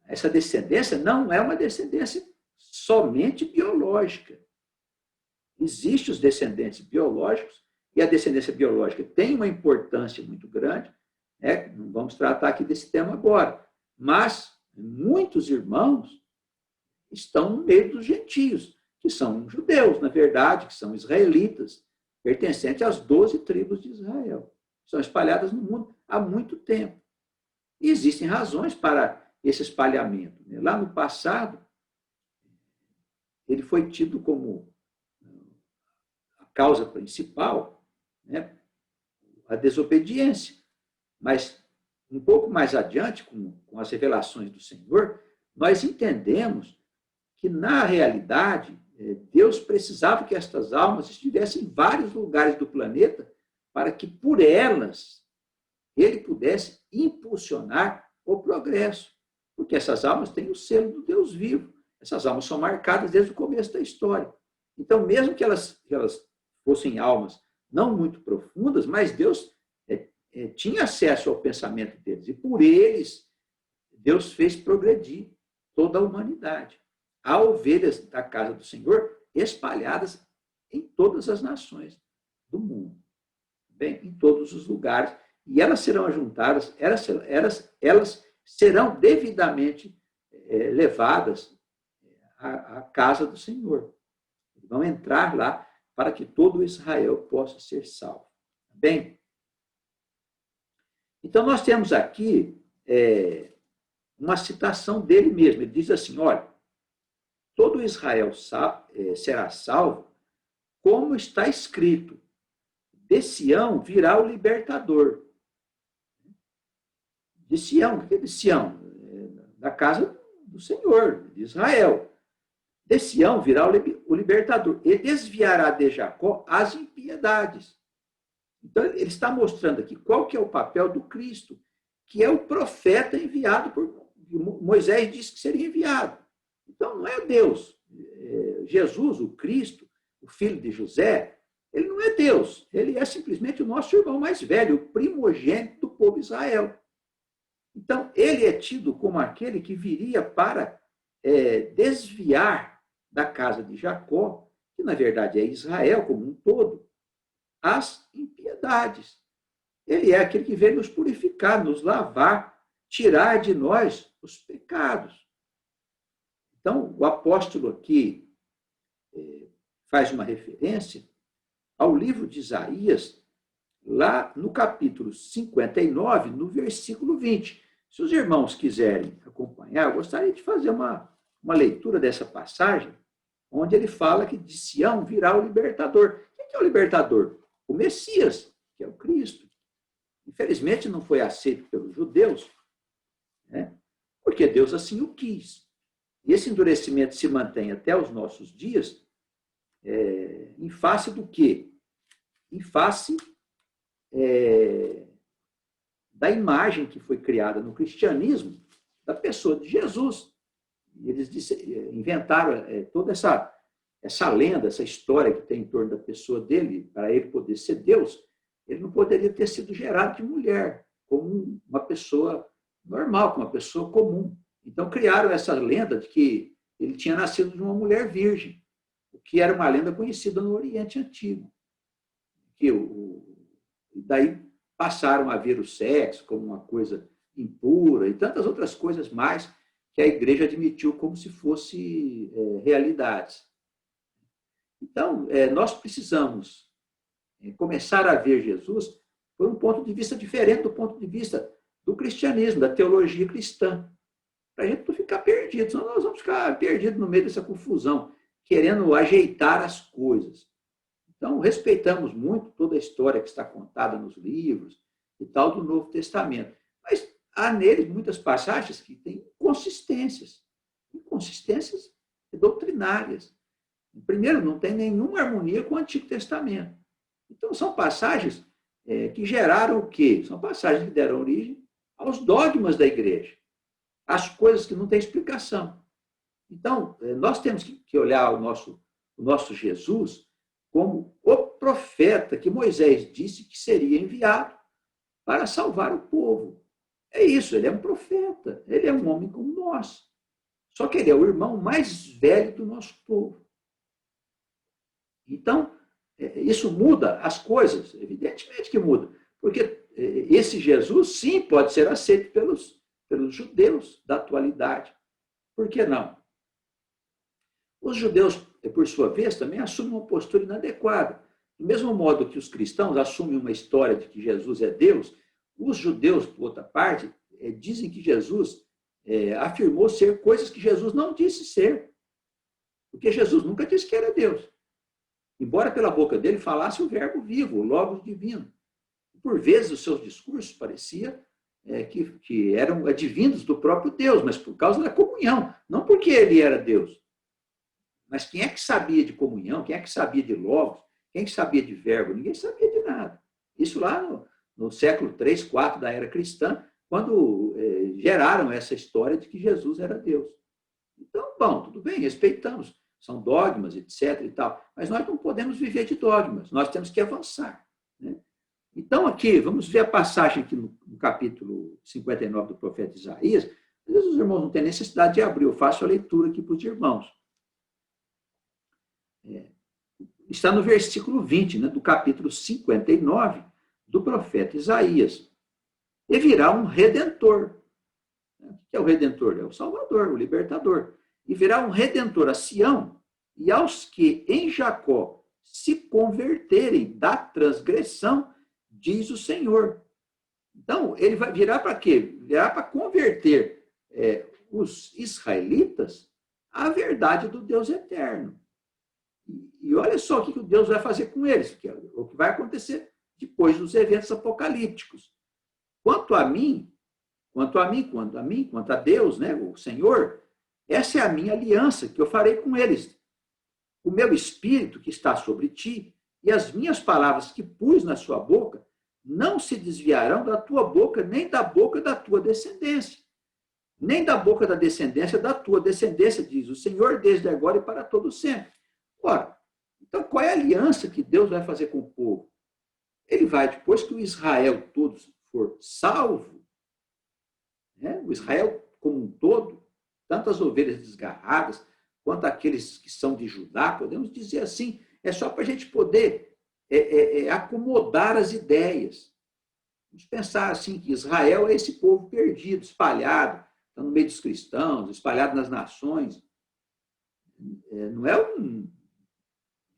essa descendência não é uma descendência somente biológica. Existem os descendentes biológicos e a descendência biológica tem uma importância muito grande, né? Não vamos tratar aqui desse tema agora, mas muitos irmãos estão no meio dos gentios, que são judeus, na verdade, que são israelitas, pertencentes às 12 tribos de Israel. São espalhadas no mundo há muito tempo. E existem razões para esse espalhamento. Lá no passado, ele foi tido como a causa principal, né, a desobediência. Mas, um pouco mais adiante, com as revelações do Senhor, nós entendemos que, na realidade, Deus precisava que estas almas estivessem em vários lugares do planeta para que, por elas, ele pudesse impulsionar o progresso. Porque essas almas têm o selo do Deus vivo. Essas almas são marcadas desde o começo da história. Então, mesmo que elas fossem almas não muito profundas, mas Deus tinha acesso ao pensamento deles. E por eles, Deus fez progredir toda a humanidade. Há ovelhas da casa do Senhor espalhadas em todas as nações do mundo. Bem, em todos os lugares. E elas serão ajuntadas, elas serão devidamente levadas à casa do Senhor. Vão entrar lá para que todo Israel possa ser salvo. Bem? Então, nós temos aqui uma citação dele mesmo. Ele diz assim, olha, todo Israel será salvo, como está escrito, de Sião virá o libertador. De Sião, o que é de Sião? Da casa do Senhor, de Israel. De Sião virá o libertador, e desviará de Jacó as impiedades. Então, ele está mostrando aqui qual que é o papel do Cristo, que é o profeta enviado por Moisés, disse que seria enviado. Então, não é Deus. Jesus, o Cristo, o filho de José, ele não é Deus. Ele é simplesmente o nosso irmão mais velho, o primogênito do povo de Israel. Então, ele é tido como aquele que viria para desviar da casa de Jacó, que na verdade é Israel como um todo, as impiedades. Ele é aquele que veio nos purificar, nos lavar, tirar de nós os pecados. Então, o apóstolo aqui faz uma referência ao livro de Isaías, lá no capítulo 59, no versículo 20. Se os irmãos quiserem acompanhar, eu gostaria de fazer uma leitura dessa passagem, onde ele fala que de Sião virá o libertador. Quem é o libertador? O Messias, que é o Cristo, infelizmente não foi aceito pelos judeus, né? Porque Deus assim o quis. E esse endurecimento se mantém até os nossos dias, em face do quê? Em face da imagem que foi criada no cristianismo da pessoa de Jesus. Eles inventaram toda essa lenda, essa história que tem em torno da pessoa dele, para ele poder ser Deus. Ele não poderia ter sido gerado de mulher, como uma pessoa normal, como uma pessoa comum. Então criaram essa lenda de que ele tinha nascido de uma mulher virgem, o que era uma lenda conhecida no Oriente Antigo. Daí passaram a ver o sexo como uma coisa impura e tantas outras coisas mais que a igreja admitiu como se fosse realidades. Então, nós precisamos começar a ver Jesus por um ponto de vista diferente do ponto de vista do cristianismo, da teologia cristã, para a gente não ficar perdido, senão nós vamos ficar perdidos no meio dessa confusão, querendo ajeitar as coisas. Então, respeitamos muito toda a história que está contada nos livros e tal do Novo Testamento, mas há neles muitas passagens que têm inconsistências doutrinárias. Primeiro, não tem nenhuma harmonia com o Antigo Testamento. Então, são passagens que geraram o quê? São passagens que deram origem aos dogmas da igreja, às coisas que não têm explicação. Então, nós temos que olhar o nosso Jesus como o profeta que Moisés disse que seria enviado para salvar o povo. É isso, ele é um profeta, ele é um homem como nós. Só que ele é o irmão mais velho do nosso povo. Então, isso muda as coisas, evidentemente que muda, porque esse Jesus, sim, pode ser aceito pelos judeus da atualidade. Por que não? Os judeus, por sua vez, também assumem uma postura inadequada. Do mesmo modo que os cristãos assumem uma história de que Jesus é Deus, os judeus, por outra parte, dizem que Jesus afirmou ser coisas que Jesus não disse ser. Porque Jesus nunca disse que era Deus. Embora pela boca dele falasse o verbo vivo, o Logos divino. Por vezes, os seus discursos parecia que eram advindos do próprio Deus, mas por causa da comunhão, não porque ele era Deus. Mas quem é que sabia de comunhão? Quem é que sabia de Logos? Quem é que sabia de verbo? Ninguém sabia de nada. Isso lá no século 3, 4 da era cristã, quando geraram essa história de que Jesus era Deus. Então, bom, tudo bem, respeitamos. São dogmas, etc. e tal. Mas nós não podemos viver de dogmas, nós temos que avançar. Né? Então, aqui, vamos ver a passagem aqui no capítulo 59 do profeta Isaías. Às vezes os irmãos não têm necessidade de abrir, eu faço a leitura aqui para os irmãos. Está no versículo 20, né, do capítulo 59 do profeta Isaías. E virá um redentor. O que é o redentor? É o Salvador, o libertador. E virá um redentor a Sião, e aos que em Jacó se converterem da transgressão, diz o Senhor. Então, ele vai virar para quê? Virá para converter os israelitas à verdade do Deus eterno. E olha só o que Deus vai fazer com eles, que é o que vai acontecer depois dos eventos apocalípticos. Quanto a mim, quanto a Deus, né, o Senhor, essa é a minha aliança que eu farei com eles. O meu espírito que está sobre ti e as minhas palavras que pus na sua boca não se desviarão da tua boca, nem da boca da tua descendência. Nem da boca da descendência da tua descendência, diz o Senhor, desde agora e para todo sempre. Ora, então qual é a aliança que Deus vai fazer com o povo? Ele vai, depois que o Israel todo for salvo, né, o Israel como um todo, tanto as ovelhas desgarradas, quanto aqueles que são de Judá, podemos dizer assim, é só para a gente poder acomodar as ideias. Vamos pensar assim, que Israel é esse povo perdido, espalhado, está no meio dos cristãos, espalhado nas nações. Não é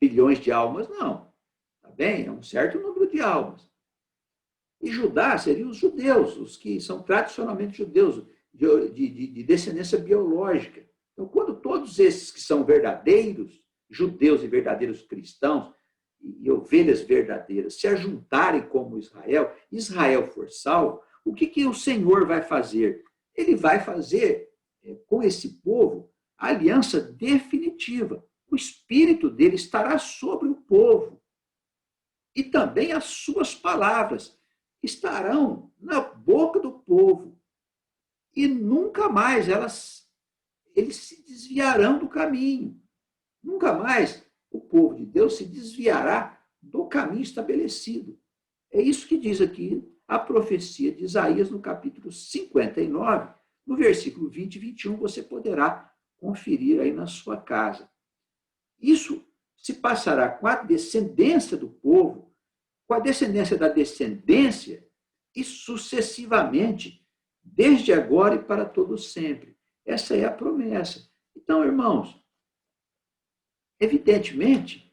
bilhões de almas, não. Tá bem? É um certo número de almas. E Judá seriam os judeus, os que são tradicionalmente judeus, de descendência biológica. Então, quando todos esses que são verdadeiros judeus e verdadeiros cristãos e ovelhas verdadeiras se ajuntarem como Israel, Israel for salvo, o que o Senhor vai fazer? Ele vai fazer com esse povo a aliança definitiva. O Espírito dele estará sobre o povo. E também as suas palavras estarão na boca do povo. E nunca mais eles se desviarão do caminho. Nunca mais o povo de Deus se desviará do caminho estabelecido. É isso que diz aqui a profecia de Isaías no capítulo 59, no versículo 20 e 21, você poderá conferir aí na sua casa. Isso se passará com a descendência do povo, com a descendência da descendência e sucessivamente, desde agora e para todo sempre. Essa é a promessa. Então, irmãos, evidentemente,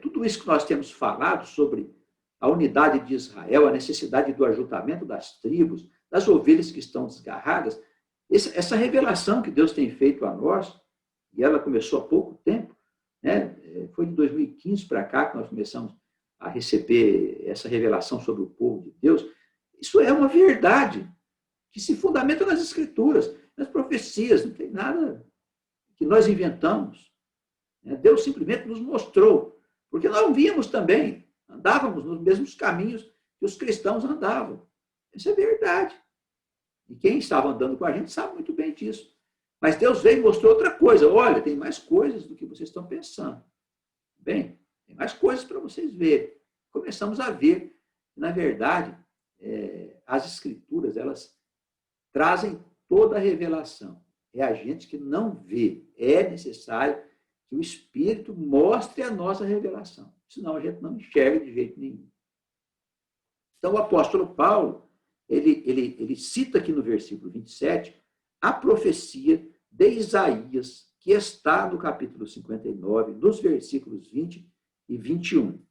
tudo isso que nós temos falado sobre a unidade de Israel, a necessidade do ajuntamento das tribos, das ovelhas que estão desgarradas, essa revelação que Deus tem feito a nós, e ela começou há pouco tempo, né? Foi de 2015 para cá que nós começamos a receber essa revelação sobre o povo de Deus. Isso é uma verdade que se fundamenta nas Escrituras, nas profecias, não tem nada que nós inventamos. Deus simplesmente nos mostrou, porque nós víamos também, andávamos nos mesmos caminhos que os cristãos andavam. Isso é verdade. E quem estava andando com a gente sabe muito bem disso. Mas Deus veio e mostrou outra coisa. Olha, tem mais coisas do que vocês estão pensando. Bem, tem mais coisas para vocês verem. Começamos a ver que, na verdade, as Escrituras, elas trazem toda a revelação. É a gente que não vê. É necessário que o Espírito mostre a nossa revelação. Senão a gente não enxerga de jeito nenhum. Então, o apóstolo Paulo, ele cita aqui no versículo 27 a profecia de Isaías, que está no capítulo 59, nos versículos 20 e 21.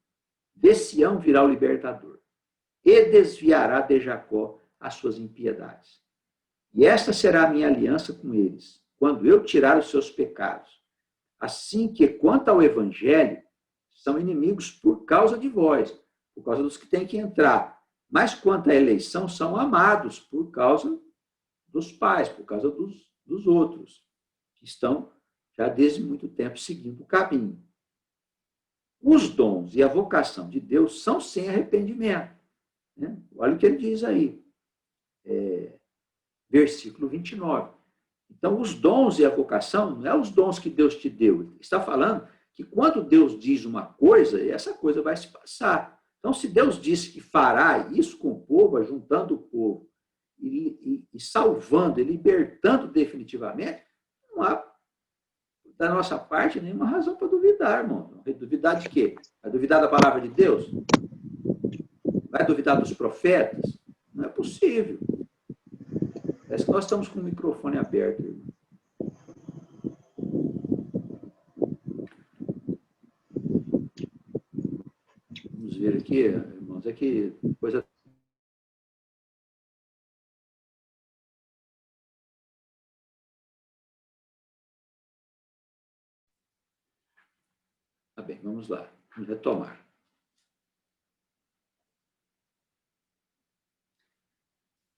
De Sião virá o libertador, e desviará de Jacó as suas impiedades. E esta será a minha aliança com eles, quando eu tirar os seus pecados. Assim que, quanto ao evangelho, são inimigos por causa de vós, por causa dos que têm que entrar. Mas quanto à eleição, são amados por causa dos pais, por causa dos outros, que estão já desde muito tempo seguindo o caminho. Os dons e a vocação de Deus são sem arrependimento. Né? Olha o que ele diz aí, versículo 29. Então, os dons e a vocação não é os dons que Deus te deu. Ele está falando que quando Deus diz uma coisa, essa coisa vai se passar. Então, se Deus disse que fará isso com o povo, ajuntando o povo, e salvando, e libertando definitivamente, não há, da nossa parte, nenhuma razão para duvidar, irmão. Vai duvidar de quê? Vai duvidar da palavra de Deus? Vai duvidar dos profetas? Não é possível. Parece que nós estamos com o microfone aberto, irmão. Vamos ver aqui, irmãos, é que coisa. Tá bem, vamos lá, vamos retomar.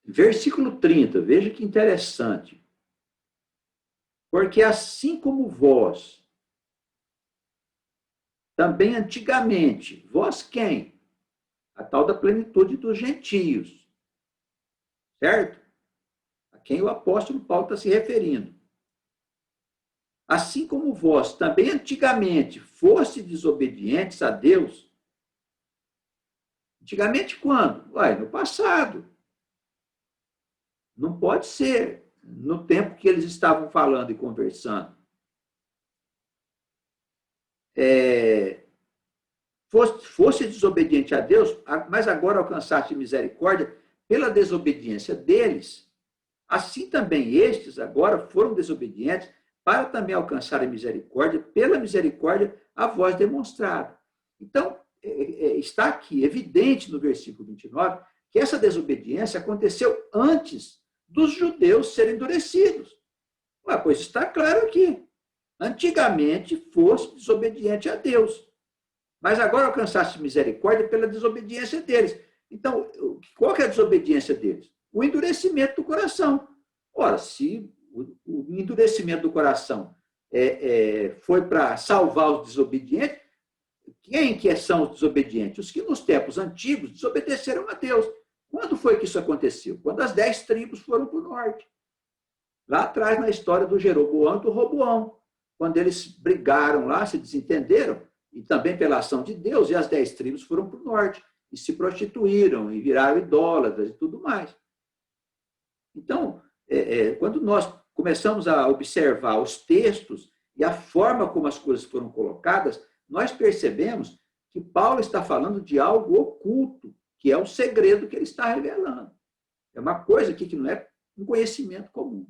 Versículo 30, veja que interessante. Porque assim como vós, também antigamente, vós quem? A tal da plenitude dos gentios. Certo? A quem o apóstolo Paulo está se referindo. Assim como vós também antigamente foste desobedientes a Deus. Antigamente quando? No passado. Não pode ser no tempo que eles estavam falando e conversando. Fosse desobediente a Deus, mas agora alcançaste misericórdia pela desobediência deles, assim também estes agora foram desobedientes para também alcançar a misericórdia, pela misericórdia a vós demonstrada. Então, está aqui evidente no versículo 29 que essa desobediência aconteceu antes dos judeus serem endurecidos. Pois está claro aqui. Antigamente fosse desobediente a Deus. mas agora alcançaste misericórdia pela desobediência deles. Então, qual que é a desobediência deles? O endurecimento do coração. Ora, se o endurecimento do coração foi para salvar os desobedientes, quem que são os desobedientes? Os que nos tempos antigos desobedeceram a Deus. Quando foi que isso aconteceu? Quando as 10 tribos foram para o norte. Lá atrás, na história do Jeroboão e do Roboão. Quando eles brigaram lá, se desentenderam, e também pela ação de Deus, e as 10 tribos foram para o norte, e se prostituíram, e viraram idólatras e tudo mais. Então, quando nós começamos a observar os textos e a forma como as coisas foram colocadas, nós percebemos que Paulo está falando de algo oculto, que é o segredo que ele está revelando. É uma coisa aqui que não é um conhecimento comum.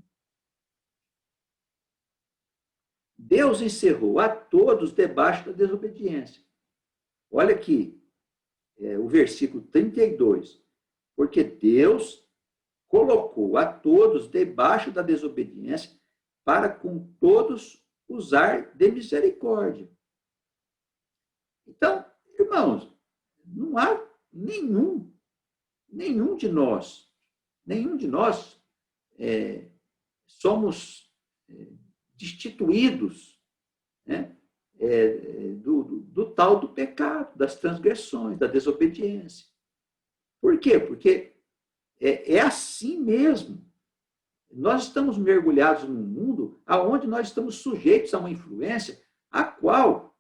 Deus encerrou a todos debaixo da desobediência. Olha aqui, o versículo 32. Porque Deus colocou a todos debaixo da desobediência para com todos usar de misericórdia. Então, irmãos, não há nenhum de nós somos destituídos, né, do tal do pecado, das transgressões, da desobediência. Por quê? Porque é assim mesmo. Nós estamos mergulhados num mundo onde nós estamos sujeitos a uma influência a qual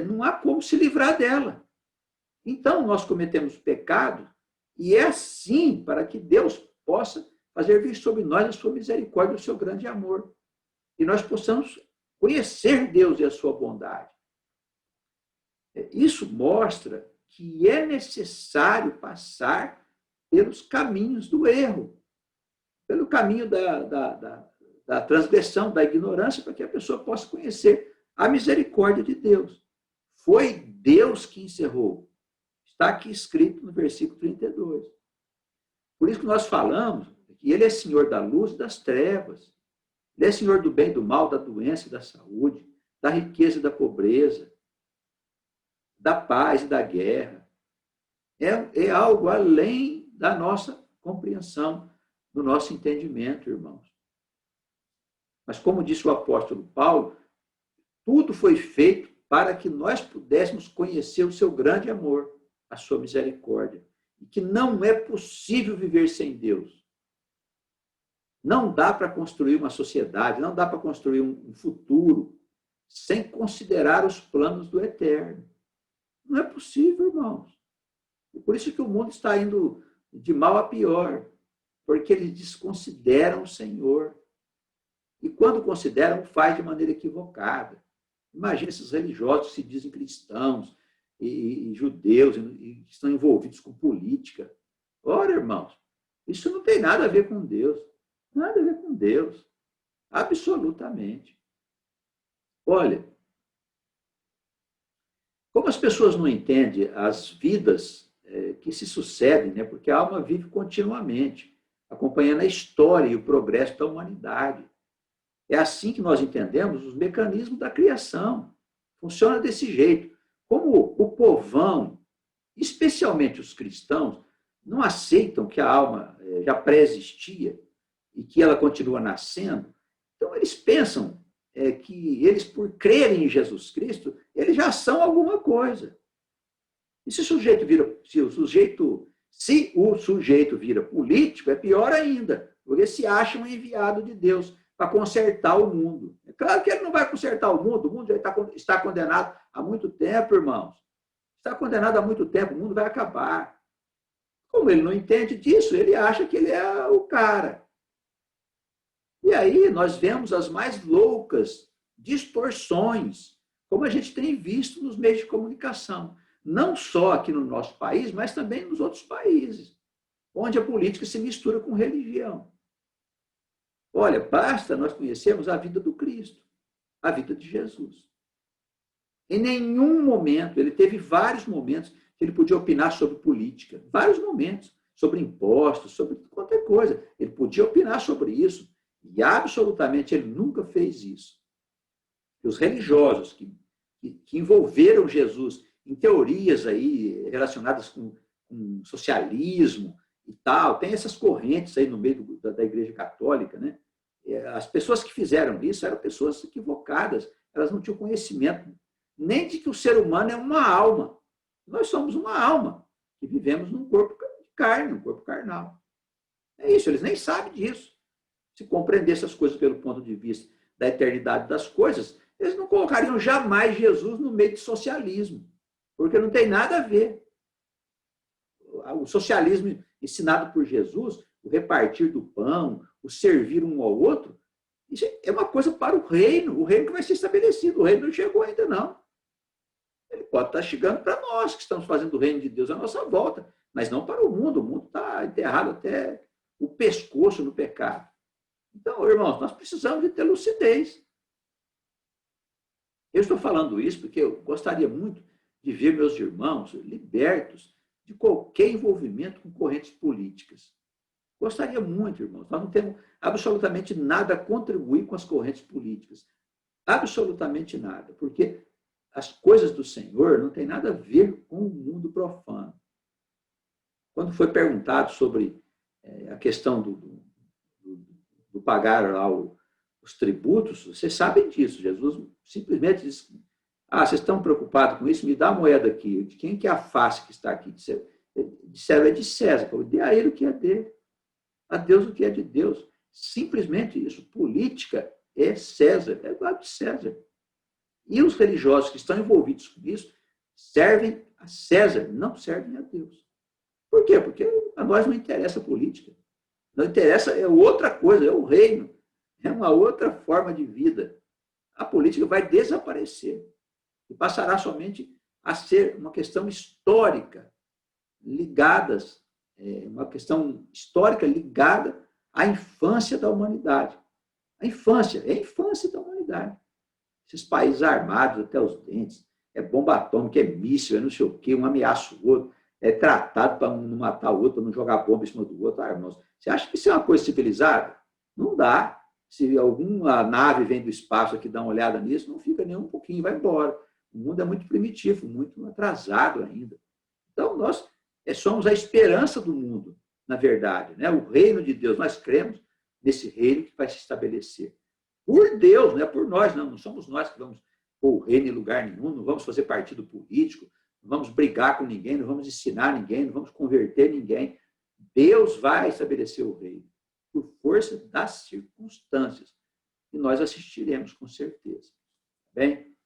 não há como se livrar dela. Então, nós cometemos pecado e é assim para que Deus possa fazer vir sobre nós a sua misericórdia, o seu grande amor. E nós possamos conhecer Deus e a sua bondade. Isso mostra que é necessário passar pelos caminhos do erro, pelo caminho da transgressão, da ignorância, para que a pessoa possa conhecer a misericórdia de Deus. Foi Deus que encerrou. Está aqui escrito no versículo 32. Por isso que nós falamos que Ele é Senhor da luz e das trevas. Ele é Senhor do bem e do mal, da doença e da saúde, da riqueza e da pobreza, da paz e da guerra. É algo além da nossa compreensão, do nosso entendimento, irmãos. Mas como disse o apóstolo Paulo, tudo foi feito para que nós pudéssemos conhecer o seu grande amor, a sua misericórdia, e que não é possível viver sem Deus. Não dá para construir uma sociedade, não dá para construir um futuro sem considerar os planos do eterno. Não é possível, irmãos. E por isso que o mundo está indo de mal a pior, porque eles desconsideram o Senhor. E quando consideram, faz de maneira equivocada. Imagina esses religiosos que se dizem cristãos e judeus e estão envolvidos com política. Ora, irmãos, isso não tem nada a ver com Deus. Nada a ver com Deus. Absolutamente. Olha, como as pessoas não entendem as vidas que se sucedem, né? Porque a alma vive continuamente, acompanhando a história e o progresso da humanidade. É assim que nós entendemos os mecanismos da criação. Funciona desse jeito. Como o povão, especialmente os cristãos, não aceitam que a alma já pré-existia e que ela continua nascendo, então eles pensam que eles, por crerem em Jesus Cristo, eles já são alguma coisa. E se o sujeito vira político, é pior ainda, porque se acha um enviado de Deus para consertar o mundo. É claro que ele não vai consertar o mundo já está condenado há muito tempo, irmãos. Está condenado há muito tempo, o mundo vai acabar. Como ele não entende disso, ele acha que ele é o cara. E aí nós vemos as mais loucas distorções, como a gente tem visto nos meios de comunicação. Não só aqui no nosso país, mas também nos outros países, onde a política se mistura com religião. Olha, basta nós conhecermos a vida do Cristo, a vida de Jesus. Em nenhum momento, ele teve vários momentos que ele podia opinar sobre política, vários momentos, sobre impostos, sobre qualquer coisa. Ele podia opinar sobre isso, e absolutamente ele nunca fez isso. Os religiosos que envolveram Jesus em teorias aí relacionadas com socialismo e tal. Tem essas correntes aí no meio da Igreja Católica, né? As pessoas que fizeram isso eram pessoas equivocadas, elas não tinham conhecimento nem de que o ser humano é uma alma. Nós somos uma alma que vivemos num corpo de carne, um corpo carnal. É isso, eles nem sabem disso. Se compreendesse as coisas pelo ponto de vista da eternidade das coisas, eles não colocariam jamais Jesus no meio de socialismo, porque não tem nada a ver. O socialismo ensinado por Jesus, o repartir do pão, o servir um ao outro, isso é uma coisa para o reino que vai ser estabelecido. O reino não chegou ainda, não. Ele pode estar chegando para nós, que estamos fazendo o reino de Deus à nossa volta, mas não para o mundo. O mundo está enterrado até o pescoço no pecado. Então, irmãos, nós precisamos de ter lucidez. Eu estou falando isso porque eu gostaria muito de ver meus irmãos libertos de qualquer envolvimento com correntes políticas. Gostaria muito, irmãos. Nós não temos absolutamente nada a contribuir com as correntes políticas. Absolutamente nada. Porque as coisas do Senhor não têm nada a ver com o mundo profano. Quando foi perguntado sobre a questão do pagar lá os tributos, vocês sabem disso. Jesus simplesmente disse: vocês estão preocupados com isso? Me dá a moeda aqui. De quem que é a face que está aqui? Disseram, é de César. Dê a ele o que é dele. A Deus o que é de Deus. Simplesmente isso. Política é César, é do lado de César. E os religiosos que estão envolvidos com isso servem a César, não servem a Deus. Por quê? Porque a nós não interessa a política. Não interessa, é outra coisa, é o reino. É uma outra forma de vida. A política vai desaparecer e passará somente a ser uma questão histórica, uma questão histórica ligada à infância da humanidade. A infância, é a infância da humanidade. Esses países armados até os dentes, é bomba atômica, é míssil, é não sei o quê, um ameaça o outro, é tratado para não matar o outro, para não jogar bomba em cima do outro. Irmãos, você acha que isso é uma coisa civilizada? Não dá. Se alguma nave vem do espaço aqui dar uma olhada nisso, não fica nem um pouquinho, vai embora. O mundo é muito primitivo, muito atrasado ainda. Então, nós somos a esperança do mundo, na verdade. Né? O reino de Deus, nós cremos nesse reino que vai se estabelecer. Por Deus, não é por nós, não. Não somos nós que vamos pôr o reino em lugar nenhum, não vamos fazer partido político, não vamos brigar com ninguém, não vamos ensinar ninguém, não vamos converter ninguém. Deus vai estabelecer o reino por força das circunstâncias. E nós assistiremos com certeza. Bem?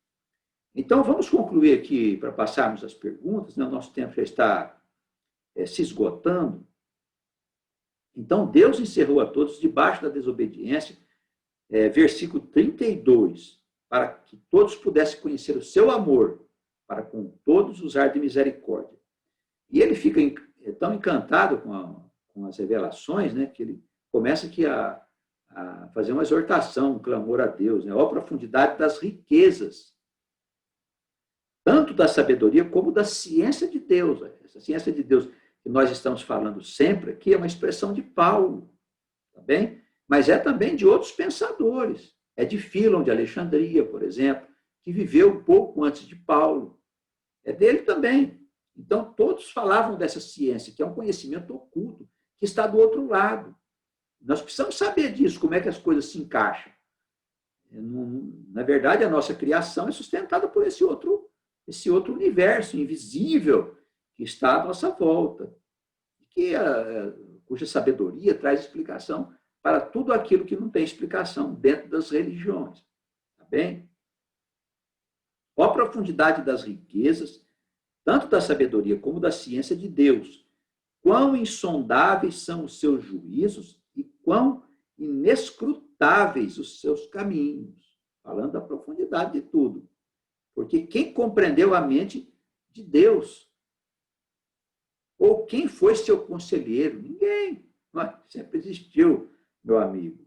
Então, vamos concluir aqui, para passarmos as perguntas, né? O nosso tempo já está se esgotando. Então, Deus encerrou a todos debaixo da desobediência, versículo 32, para que todos pudessem conhecer o seu amor, para com todos usar de misericórdia. E ele fica tão encantado com as revelações, né, que ele começa aqui a fazer uma exortação, um clamor a Deus, né, ó profundidade das riquezas, tanto da sabedoria como da ciência de Deus. Essa ciência de Deus que nós estamos falando sempre aqui é uma expressão de Paulo, tá bem? Mas é também de outros pensadores. É de Fílon de Alexandria, por exemplo, que viveu um pouco antes de Paulo. É dele também. Então, todos falavam dessa ciência, que é um conhecimento oculto, que está do outro lado. Nós precisamos saber disso, como é que as coisas se encaixam. Na verdade, a nossa criação é sustentada por esse outro universo invisível que está à nossa volta, cuja sabedoria traz explicação para tudo aquilo que não tem explicação dentro das religiões. Tá bem? Ó a profundidade das riquezas, tanto da sabedoria como da ciência de Deus. Quão insondáveis são os seus juízos e quão inescrutáveis os seus caminhos. Falando da profundidade de tudo. Porque quem compreendeu a mente de Deus? Ou quem foi seu conselheiro? Ninguém. Sempre existiu, meu amigo.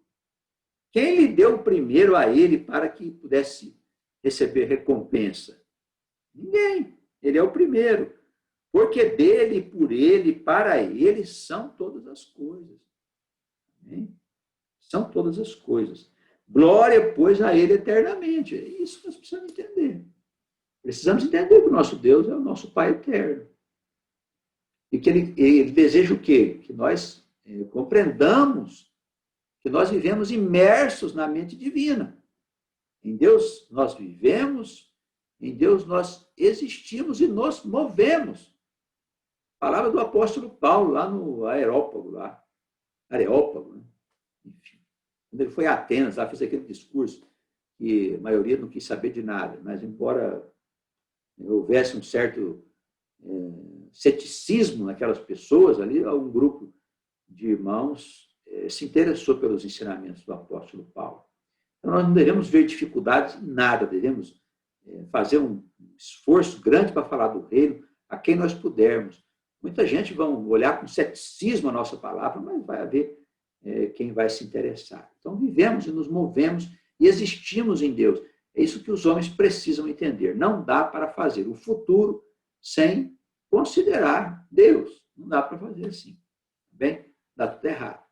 Quem lhe deu primeiro a ele para que pudesse receber recompensa? Ninguém. Ele é o primeiro. Porque dele, por ele, para ele, são todas as coisas. Amém? São todas as coisas. Glória, pois, a ele eternamente. É isso que nós precisamos entender. Precisamos entender que o nosso Deus é o nosso Pai eterno. E que ele deseja o quê? Que nós compreendamos que nós vivemos imersos na mente divina. Em Deus nós vivemos, em Deus nós existimos e nos movemos. Palavra do apóstolo Paulo, lá no Areópago, né? Enfim. Quando ele foi a Atenas, lá fez aquele discurso que a maioria não quis saber de nada, mas embora houvesse um certo ceticismo naquelas pessoas ali, um grupo de irmãos se interessou pelos ensinamentos do apóstolo Paulo. Então, nós não devemos ver dificuldades em nada, devemos fazer um esforço grande para falar do reino a quem nós pudermos. Muita gente vai olhar com ceticismo a nossa palavra, mas vai haver quem vai se interessar. Então, vivemos e nos movemos e existimos em Deus. É isso que os homens precisam entender. Não dá para fazer o futuro sem considerar Deus. Não dá para fazer assim. Bem, dá tudo errado.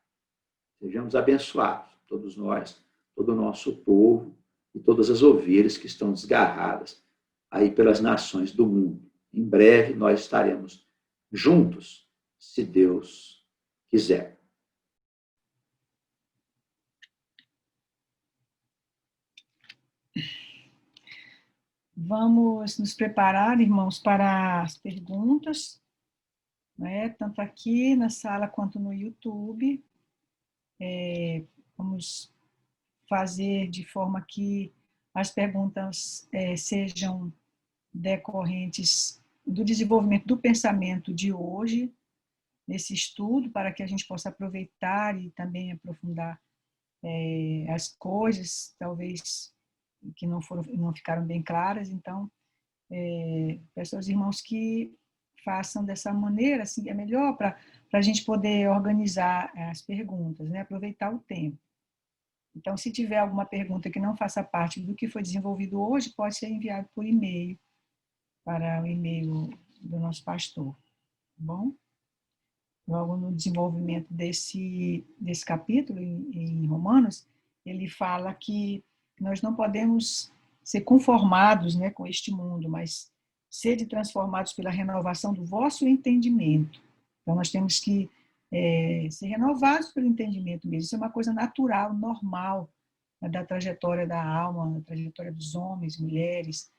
Sejamos abençoados, todos nós, todo o nosso povo e todas as ovelhas que estão desgarradas aí pelas nações do mundo. Em breve nós estaremos juntos, se Deus quiser. Vamos nos preparar, irmãos, para as perguntas, né? Tanto aqui na sala quanto no YouTube. Vamos fazer de forma que as perguntas sejam decorrentes do desenvolvimento do pensamento de hoje, nesse estudo, para que a gente possa aproveitar e também aprofundar as coisas, talvez que não ficaram bem claras. Então, peço aos irmãos que façam dessa maneira, assim, é melhor para a gente poder organizar as perguntas, né? Aproveitar o tempo. Então, se tiver alguma pergunta que não faça parte do que foi desenvolvido hoje, pode ser enviado por e-mail, para o e-mail do nosso pastor, tá bom? Logo no desenvolvimento desse capítulo, em Romanos, ele fala que nós não podemos ser conformados, né, com este mundo, mas sede transformados pela renovação do vosso entendimento. Então, nós temos que ser renovados pelo entendimento mesmo. Isso é uma coisa natural, normal, né, da trajetória da alma, da trajetória dos homens, mulheres,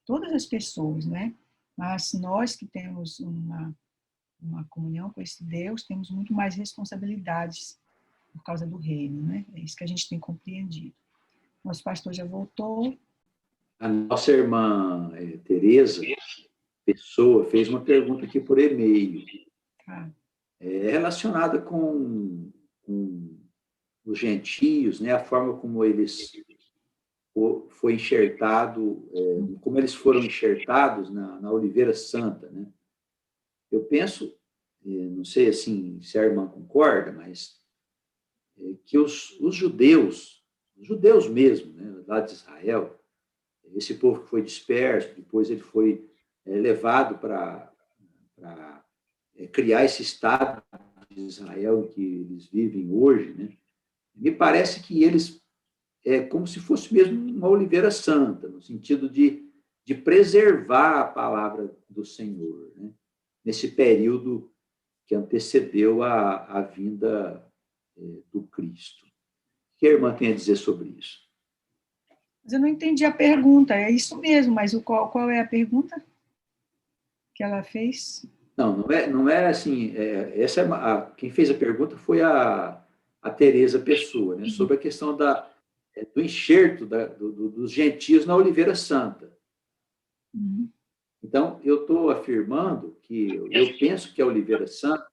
todas as pessoas, né? Mas nós que temos uma comunhão com esse Deus, temos muito mais responsabilidades por causa do reino, né? É isso que a gente tem compreendido. Nosso pastor já voltou. A nossa irmã Tereza Pessoa fez uma pergunta aqui por e-mail. Relacionada com os gentios, né? A forma como eles foi enxertado, como eles foram enxertados na Oliveira Santa, né? Eu penso, não sei assim se a irmã concorda, mas que os judeus mesmo, né, lá de Israel, esse povo que foi disperso, depois ele foi levado para criar esse Estado de Israel em que eles vivem hoje, né? Me parece que eles como se fosse mesmo uma oliveira santa, no sentido de preservar a palavra do Senhor, né? Nesse período que antecedeu a vinda do Cristo. O que a irmã tem a dizer sobre isso? Mas eu não entendi a pergunta, é isso mesmo, mas qual é a pergunta que ela fez? Não é assim, quem fez a pergunta foi a Tereza Pessoa, né, sobre a questão do enxerto dos gentios na Oliveira Santa. Uhum. Então, eu estou afirmando que eu penso que a Oliveira Santa,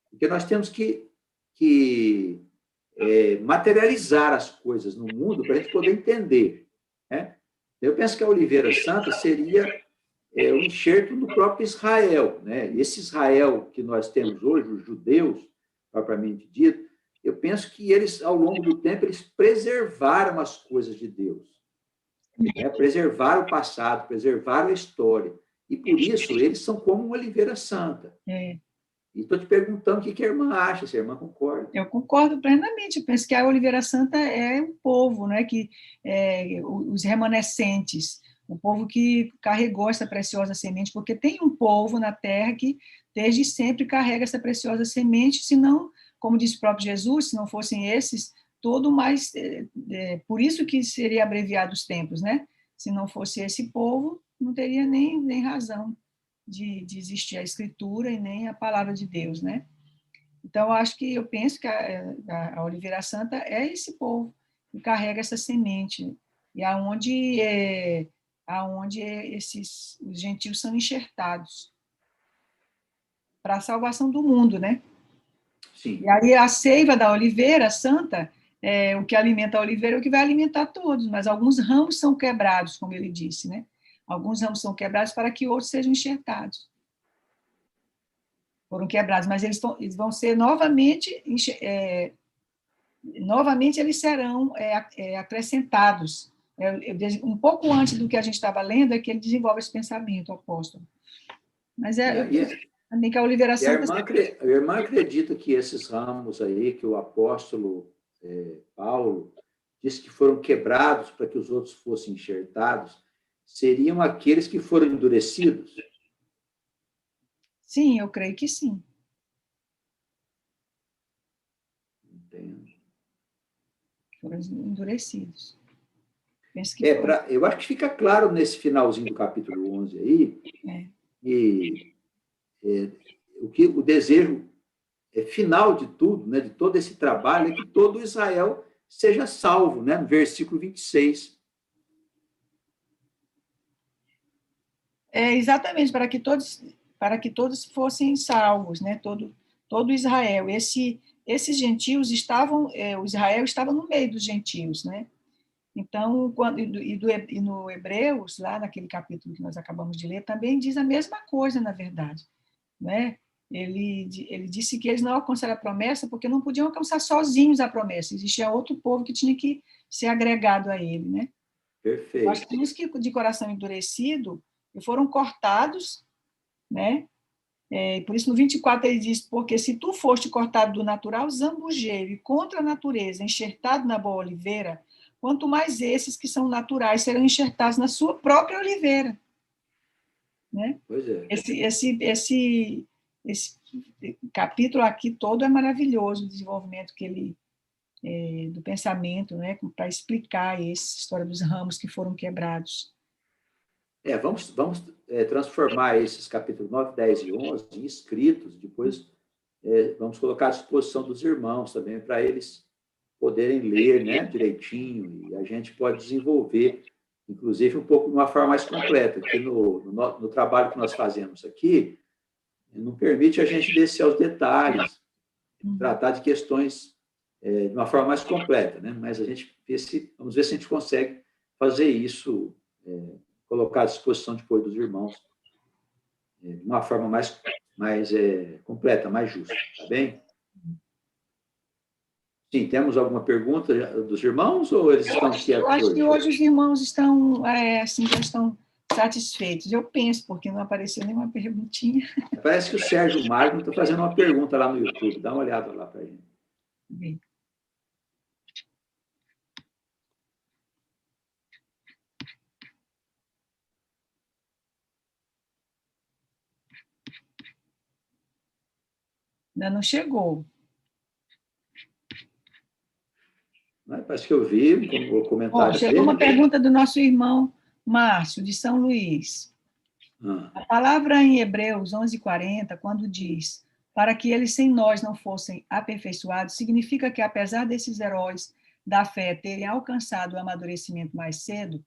porque nós temos que materializar as coisas no mundo para a gente poder entender, né? Eu penso que a Oliveira Santa seria o enxerto no próprio Israel, né? Esse Israel que nós temos hoje, os judeus, propriamente dito, eu penso que eles, ao longo do tempo, eles preservaram as coisas de Deus, né? Preservaram o passado, preservaram a história, e por isso eles são como uma Oliveira Santa. E estou te perguntando o que a irmã acha, se a irmã concorda. Eu concordo plenamente. Eu penso que a Oliveira Santa é um povo, né, que os remanescentes, o povo que carregou essa preciosa semente, porque tem um povo na terra que desde sempre carrega essa preciosa semente, senão, como disse o próprio Jesus, se não fossem esses, todo mais, por isso que seria abreviado os tempos, né? Se não fosse esse povo, não teria nem razão de existir a Escritura e nem a palavra de Deus, né? Então, eu penso que a Oliveira Santa é esse povo que carrega essa semente, e aonde os gentios são enxertados para a salvação do mundo, né? Sim. E aí a seiva da oliveira santa, o que alimenta a oliveira é o que vai alimentar todos, mas alguns ramos são quebrados, como ele disse, né? Alguns ramos são quebrados para que outros sejam enxertados. Foram quebrados, mas eles vão ser novamente eles serão acrescentados. Um pouco antes do que a gente estava lendo, é que ele desenvolve esse pensamento, o apóstolo. Mas também que a Oliveira Santa... A irmã acredita que esses ramos aí, que o apóstolo Paulo disse que foram quebrados para que os outros fossem enxertados, seriam aqueles que foram endurecidos? Sim, eu creio que sim. Entendo. Foram endurecidos. Penso que eu acho que fica claro nesse finalzinho do capítulo 11 aí, que o desejo final de tudo, né, de todo esse trabalho, é que todo Israel seja salvo, né, no versículo 26. Exatamente, para que todos fossem salvos, né, todo Israel. Esses gentios o Israel estava no meio dos gentios, né? Então, e no Hebreus, lá naquele capítulo que nós acabamos de ler, também diz a mesma coisa, na verdade, né? Ele disse que eles não alcançaram a promessa porque não podiam alcançar sozinhos a promessa, existia outro povo que tinha que ser agregado a ele, né? Perfeito. Eu acho que os que de coração endurecido foram cortados, né? Por isso, no 24, ele diz, porque se tu foste cortado do natural zambujeiro e contra a natureza, enxertado na boa oliveira, quanto mais esses que são naturais serão enxertados na sua própria oliveira. Né? Pois é. Esse capítulo aqui todo é maravilhoso, o desenvolvimento do pensamento, né? Para explicar essa história dos ramos que foram quebrados. Vamos transformar esses capítulos 9, 10 e 11 em escritos, depois vamos colocar à disposição dos irmãos também, para eles poderem ler, né, direitinho, e a gente pode desenvolver, inclusive, um pouco de uma forma mais completa, que no trabalho que nós fazemos aqui, não permite a gente descer aos detalhes, tratar de questões de uma forma mais completa, né? Mas vamos ver se a gente consegue fazer isso, colocar à disposição depois dos irmãos, de uma forma mais completa, mais justa, tá bem? Sim, temos alguma pergunta dos irmãos ou eles estão quietos hoje? Eu acho que hoje os irmãos estão, assim, já estão satisfeitos. Eu penso, porque não apareceu nenhuma perguntinha. Parece que o Sérgio Magno está fazendo uma pergunta lá no YouTube. Dá uma olhada lá para ele. Bem. Ainda não chegou. Parece que eu vi o comentário chegou dele. Uma pergunta do nosso irmão Márcio, de São Luís. A palavra em Hebreus 11:40, quando diz para que eles sem nós não fossem aperfeiçoados, significa que, apesar desses heróis da fé terem alcançado o amadurecimento mais cedo,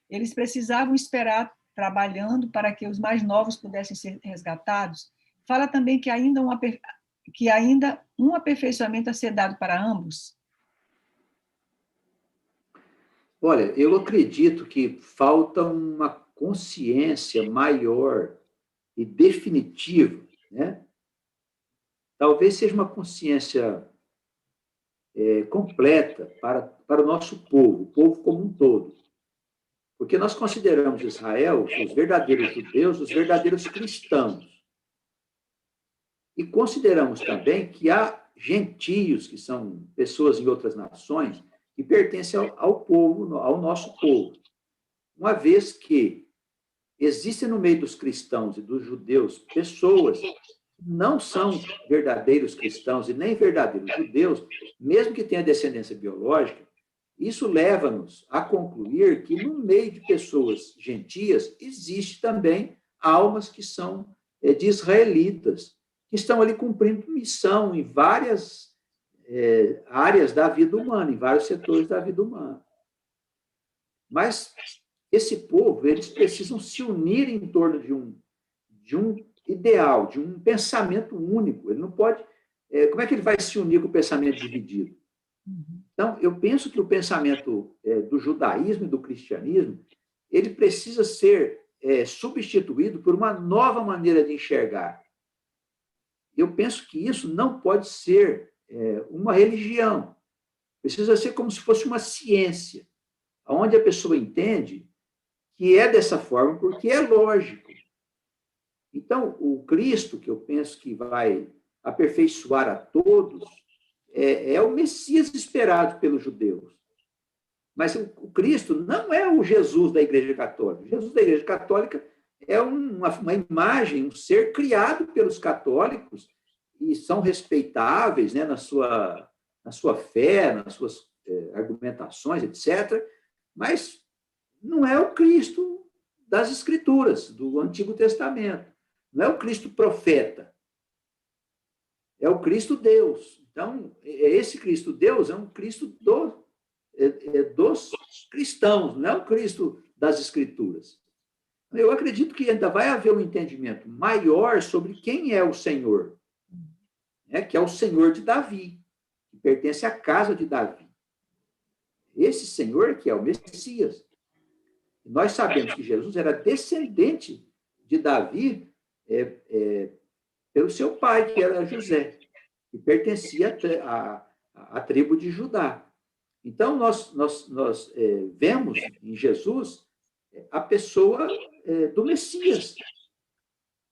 eles precisavam esperar trabalhando para que os mais novos pudessem ser resgatados. Fala também que ainda um aperfeiçoamento a ser dado para ambos. Olha, eu acredito que falta uma consciência maior e definitiva, né? Talvez seja uma consciência completa para o nosso povo, o povo como um todo. Porque nós consideramos Israel os verdadeiros judeus, os verdadeiros cristãos. E consideramos também que há gentios, que são pessoas em outras nações, que pertencem ao povo, ao nosso povo. uma vez que existem no meio dos cristãos e dos judeus pessoas que não são verdadeiros cristãos e nem verdadeiros judeus, mesmo que tenham descendência biológica, isso leva-nos a concluir que no meio de pessoas gentias existe também almas que são de israelitas, que estão ali cumprindo missão em várias áreas da vida humana, em vários setores da vida humana. Mas esse povo, eles precisam se unir em torno de um ideal, de um pensamento único. Ele não pode... como é que ele vai se unir com o pensamento dividido? Então, eu penso que o pensamento do judaísmo e do cristianismo, ele precisa ser substituído por uma nova maneira de enxergar. Eu penso que isso não pode ser uma religião. Precisa ser como se fosse uma ciência, onde a pessoa entende que é dessa forma porque é lógico. Então, o Cristo, que eu penso que vai aperfeiçoar a todos, é o Messias esperado pelos judeus. Mas o Cristo não é o Jesus da Igreja Católica. O Jesus da Igreja Católica é uma imagem, um ser criado pelos católicos e são respeitáveis, né, na sua fé, nas suas argumentações, etc. Mas não é o Cristo das Escrituras, do Antigo Testamento. Não é o Cristo profeta. É o Cristo Deus. Então, esse Cristo Deus é um Cristo dos cristãos, não é o Cristo das Escrituras. Eu acredito que ainda vai haver um entendimento maior sobre quem é o Senhor, né, que é o Senhor de Davi, que pertence à casa de Davi. Esse Senhor que é o Messias. Nós sabemos que Jesus era descendente de Davi pelo seu pai, que era José, que pertencia à tribo de Judá. Então, nós vemos em Jesus a pessoa do Messias,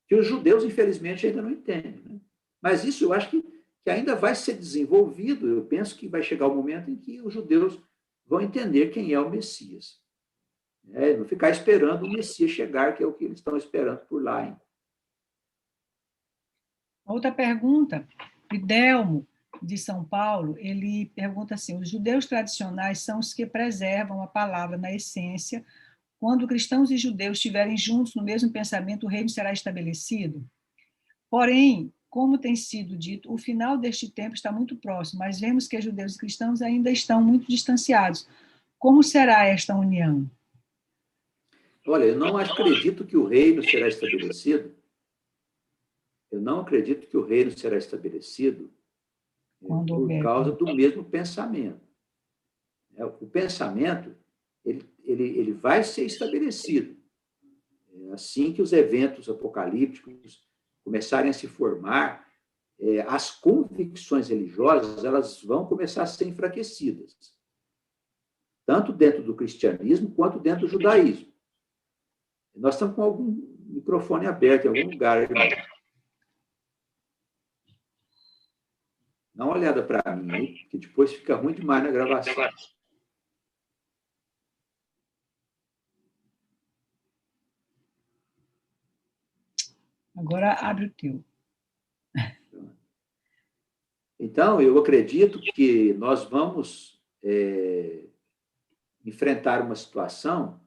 que os judeus, infelizmente, ainda não entendem. Né? Mas isso eu acho que ainda vai ser desenvolvido. Eu penso que vai chegar o momento em que os judeus vão entender quem é o Messias. Não ficar esperando o Messias chegar, que é o que eles estão esperando por lá ainda. Outra pergunta, Fidelmo, de São Paulo, ele pergunta assim: os judeus tradicionais são os que preservam a palavra na essência. Quando cristãos e judeus estiverem juntos no mesmo pensamento, o reino será estabelecido? Porém, como tem sido dito, o final deste tempo está muito próximo, mas vemos que judeus e cristãos ainda estão muito distanciados. Como será esta união? Olha, eu não acredito que o reino será estabelecido. Eu não acredito que o reino será estabelecido por causa do mesmo pensamento. O pensamento, ele vai ser estabelecido. Assim que os eventos apocalípticos começarem a se formar, as convicções religiosas elas vão começar a ser enfraquecidas, tanto dentro do cristianismo quanto dentro do judaísmo. Nós estamos com algum microfone aberto em algum lugar, irmão. Dá uma olhada para mim aí, que depois fica ruim demais na gravação. Agora abre o teu. Então, eu acredito que nós vamos enfrentar uma situação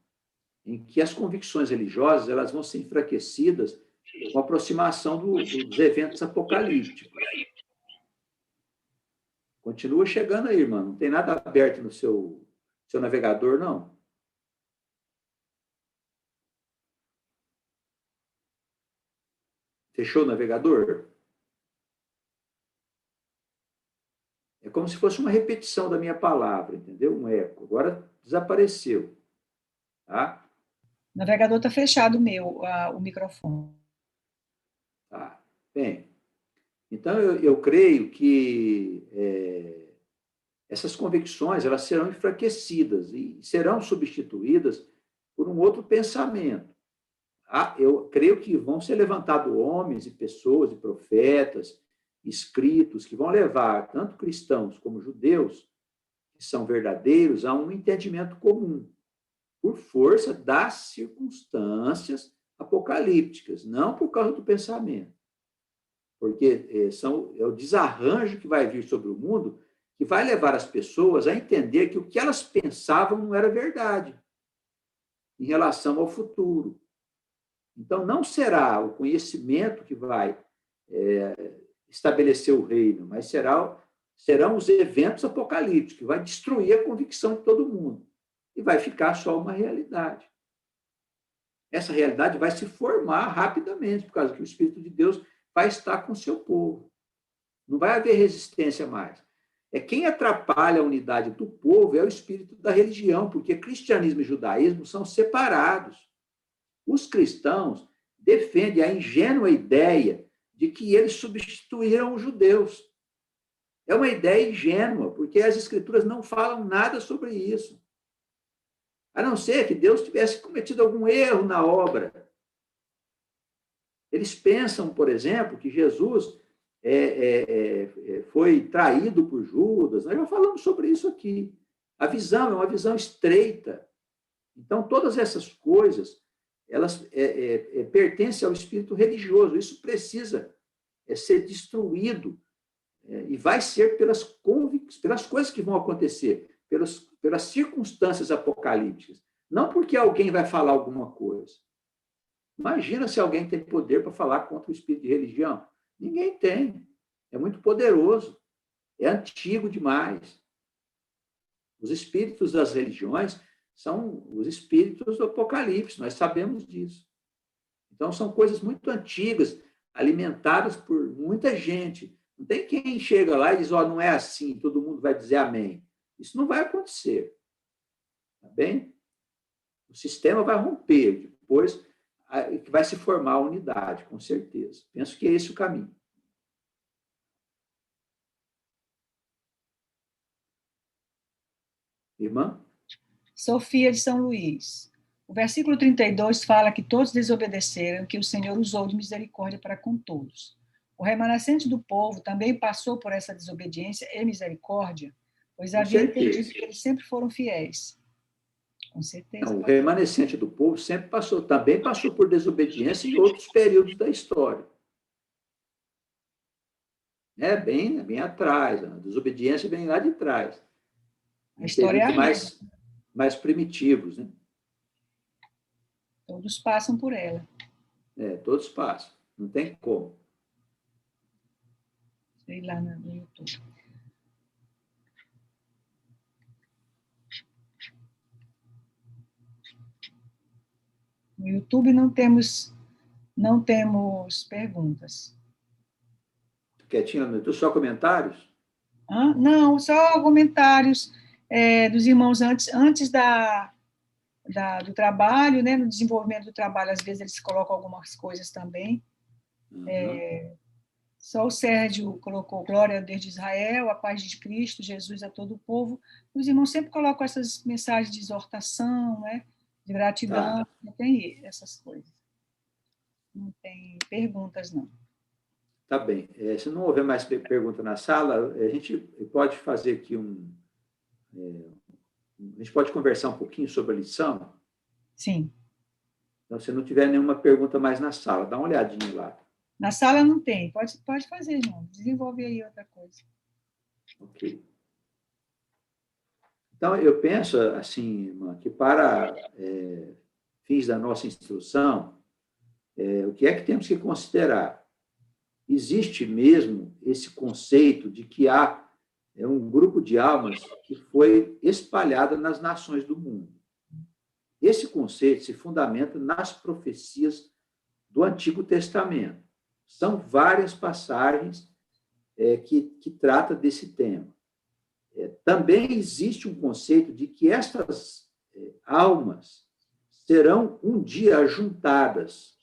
em que as convicções religiosas elas vão ser enfraquecidas com a aproximação dos eventos apocalípticos. Continua chegando aí, irmão. Não tem nada aberto no seu navegador, não? Fechou o navegador? É como se fosse uma repetição da minha palavra, entendeu? Um eco. Agora desapareceu. Tá? O navegador está fechado, o microfone. Tá. Bem, então eu creio que essas convicções elas serão enfraquecidas e serão substituídas por um outro pensamento. Eu creio que vão ser levantados homens e pessoas e profetas, escritos, que vão levar tanto cristãos como judeus, que são verdadeiros, a um entendimento comum. por força das circunstâncias apocalípticas, não por causa do pensamento. Porque é o desarranjo que vai vir sobre o mundo que vai levar as pessoas a entender que o que elas pensavam não era verdade em relação ao futuro. Então, não será o conhecimento que vai estabelecer o reino, mas serão os eventos apocalípticos, que vai destruir a convicção de todo mundo. E vai ficar só uma realidade. Essa realidade vai se formar rapidamente, por causa que o Espírito de Deus vai estar com o seu povo. Não vai haver resistência mais. Quem atrapalha a unidade do povo é o espírito da religião, porque cristianismo e judaísmo são separados. Os cristãos defendem a ingênua ideia de que eles substituíram os judeus. É uma ideia ingênua, porque as escrituras não falam nada sobre isso. A não ser que Deus tivesse cometido algum erro na obra. Eles pensam, por exemplo, que Jesus foi traído por Judas. Nós já falamos sobre isso aqui. A visão é uma visão estreita. Então, todas essas coisas, elas pertencem ao espírito religioso. Isso precisa ser destruído e vai ser pelas coisas que vão acontecer, pelas circunstâncias apocalípticas. Não porque alguém vai falar alguma coisa. Imagina se alguém tem poder para falar contra o espírito de religião. Ninguém tem. É muito poderoso. É antigo demais. Os espíritos das religiões são os espíritos do Apocalipse, nós sabemos disso. Então, são coisas muito antigas, alimentadas por muita gente. Não tem quem chega lá e diz, não é assim, todo mundo vai dizer amém. Isso não vai acontecer. Tá bem? O sistema vai romper, depois que vai se formar a unidade, com certeza. Penso que é esse o caminho. Irmã? Sofia de São Luís. O versículo 32 fala que todos desobedeceram, que o Senhor usou de misericórdia para com todos. O remanescente do povo também passou por essa desobediência e misericórdia, pois havia entendido que eles sempre foram fiéis. Com certeza. Não, o remanescente do povo também passou por desobediência em outros períodos da história. Bem atrás, a desobediência vem lá de trás. A história é mais primitivos, né? Todos passam por ela. Todos passam. Não tem como. Sei lá no YouTube. No YouTube não temos perguntas. Quietinho no YouTube, só comentários? Não, só comentários dos irmãos antes do trabalho, né? No desenvolvimento do trabalho, às vezes eles colocam algumas coisas também. Uhum. Só o Sérgio colocou glória desde Israel, a paz de Cristo, Jesus a todo o povo. Os irmãos sempre colocam essas mensagens de exortação, né? De gratidão, não tem essas coisas. Não tem perguntas, não. Tá bem. Se não houver mais pergunta na sala, a gente pode fazer aqui a gente pode conversar um pouquinho sobre a lição? Sim. Então, se não tiver nenhuma pergunta mais na sala, dá uma olhadinha lá. Na sala não tem. Pode fazer, irmão. Desenvolve aí outra coisa. Ok. Então, eu penso, assim, irmã, que para fins da nossa instrução, o que é que temos que considerar? Existe mesmo esse conceito de que há um grupo de almas que foi espalhada nas nações do mundo. Esse conceito se fundamenta nas profecias do Antigo Testamento. São várias passagens que tratam desse tema. Também existe um conceito de que estas almas serão um dia juntadas.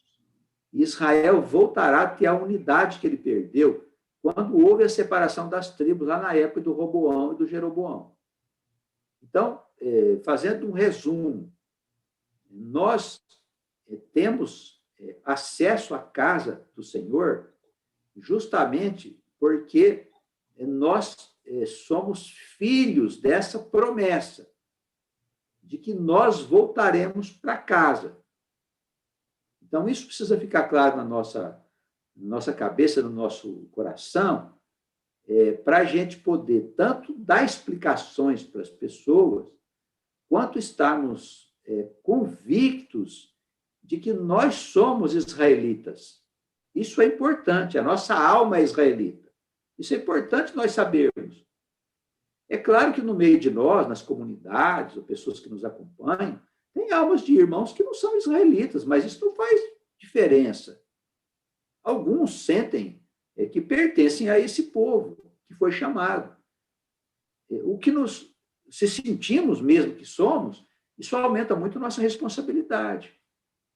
Israel voltará a ter a unidade que ele perdeu quando houve a separação das tribos, lá na época do Roboão e do Jeroboão. Então, fazendo um resumo, nós temos acesso à casa do Senhor justamente porque nós somos filhos dessa promessa. de que nós voltaremos para casa. Então, isso precisa ficar claro na nossa cabeça, no nosso coração, para a gente poder tanto dar explicações para as pessoas, quanto estarmos convictos de que nós somos israelitas. Isso é importante, a nossa alma é israelita. Isso é importante nós sabermos. É claro que no meio de nós, nas comunidades, ou pessoas que nos acompanham, tem almas de irmãos que não são israelitas, mas isso não faz diferença. Alguns sentem que pertencem a esse povo que foi chamado. O que se sentimos mesmo que somos, isso aumenta muito a nossa responsabilidade.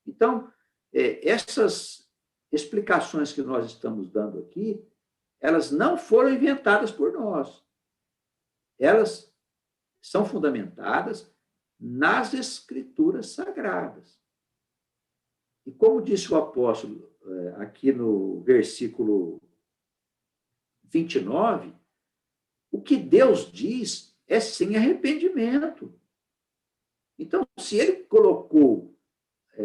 Então, essas explicações que nós estamos dando aqui, elas não foram inventadas por nós. Elas são fundamentadas nas Escrituras Sagradas. E como disse o apóstolo aqui no versículo 29, o que Deus diz é sem arrependimento. Então, se ele colocou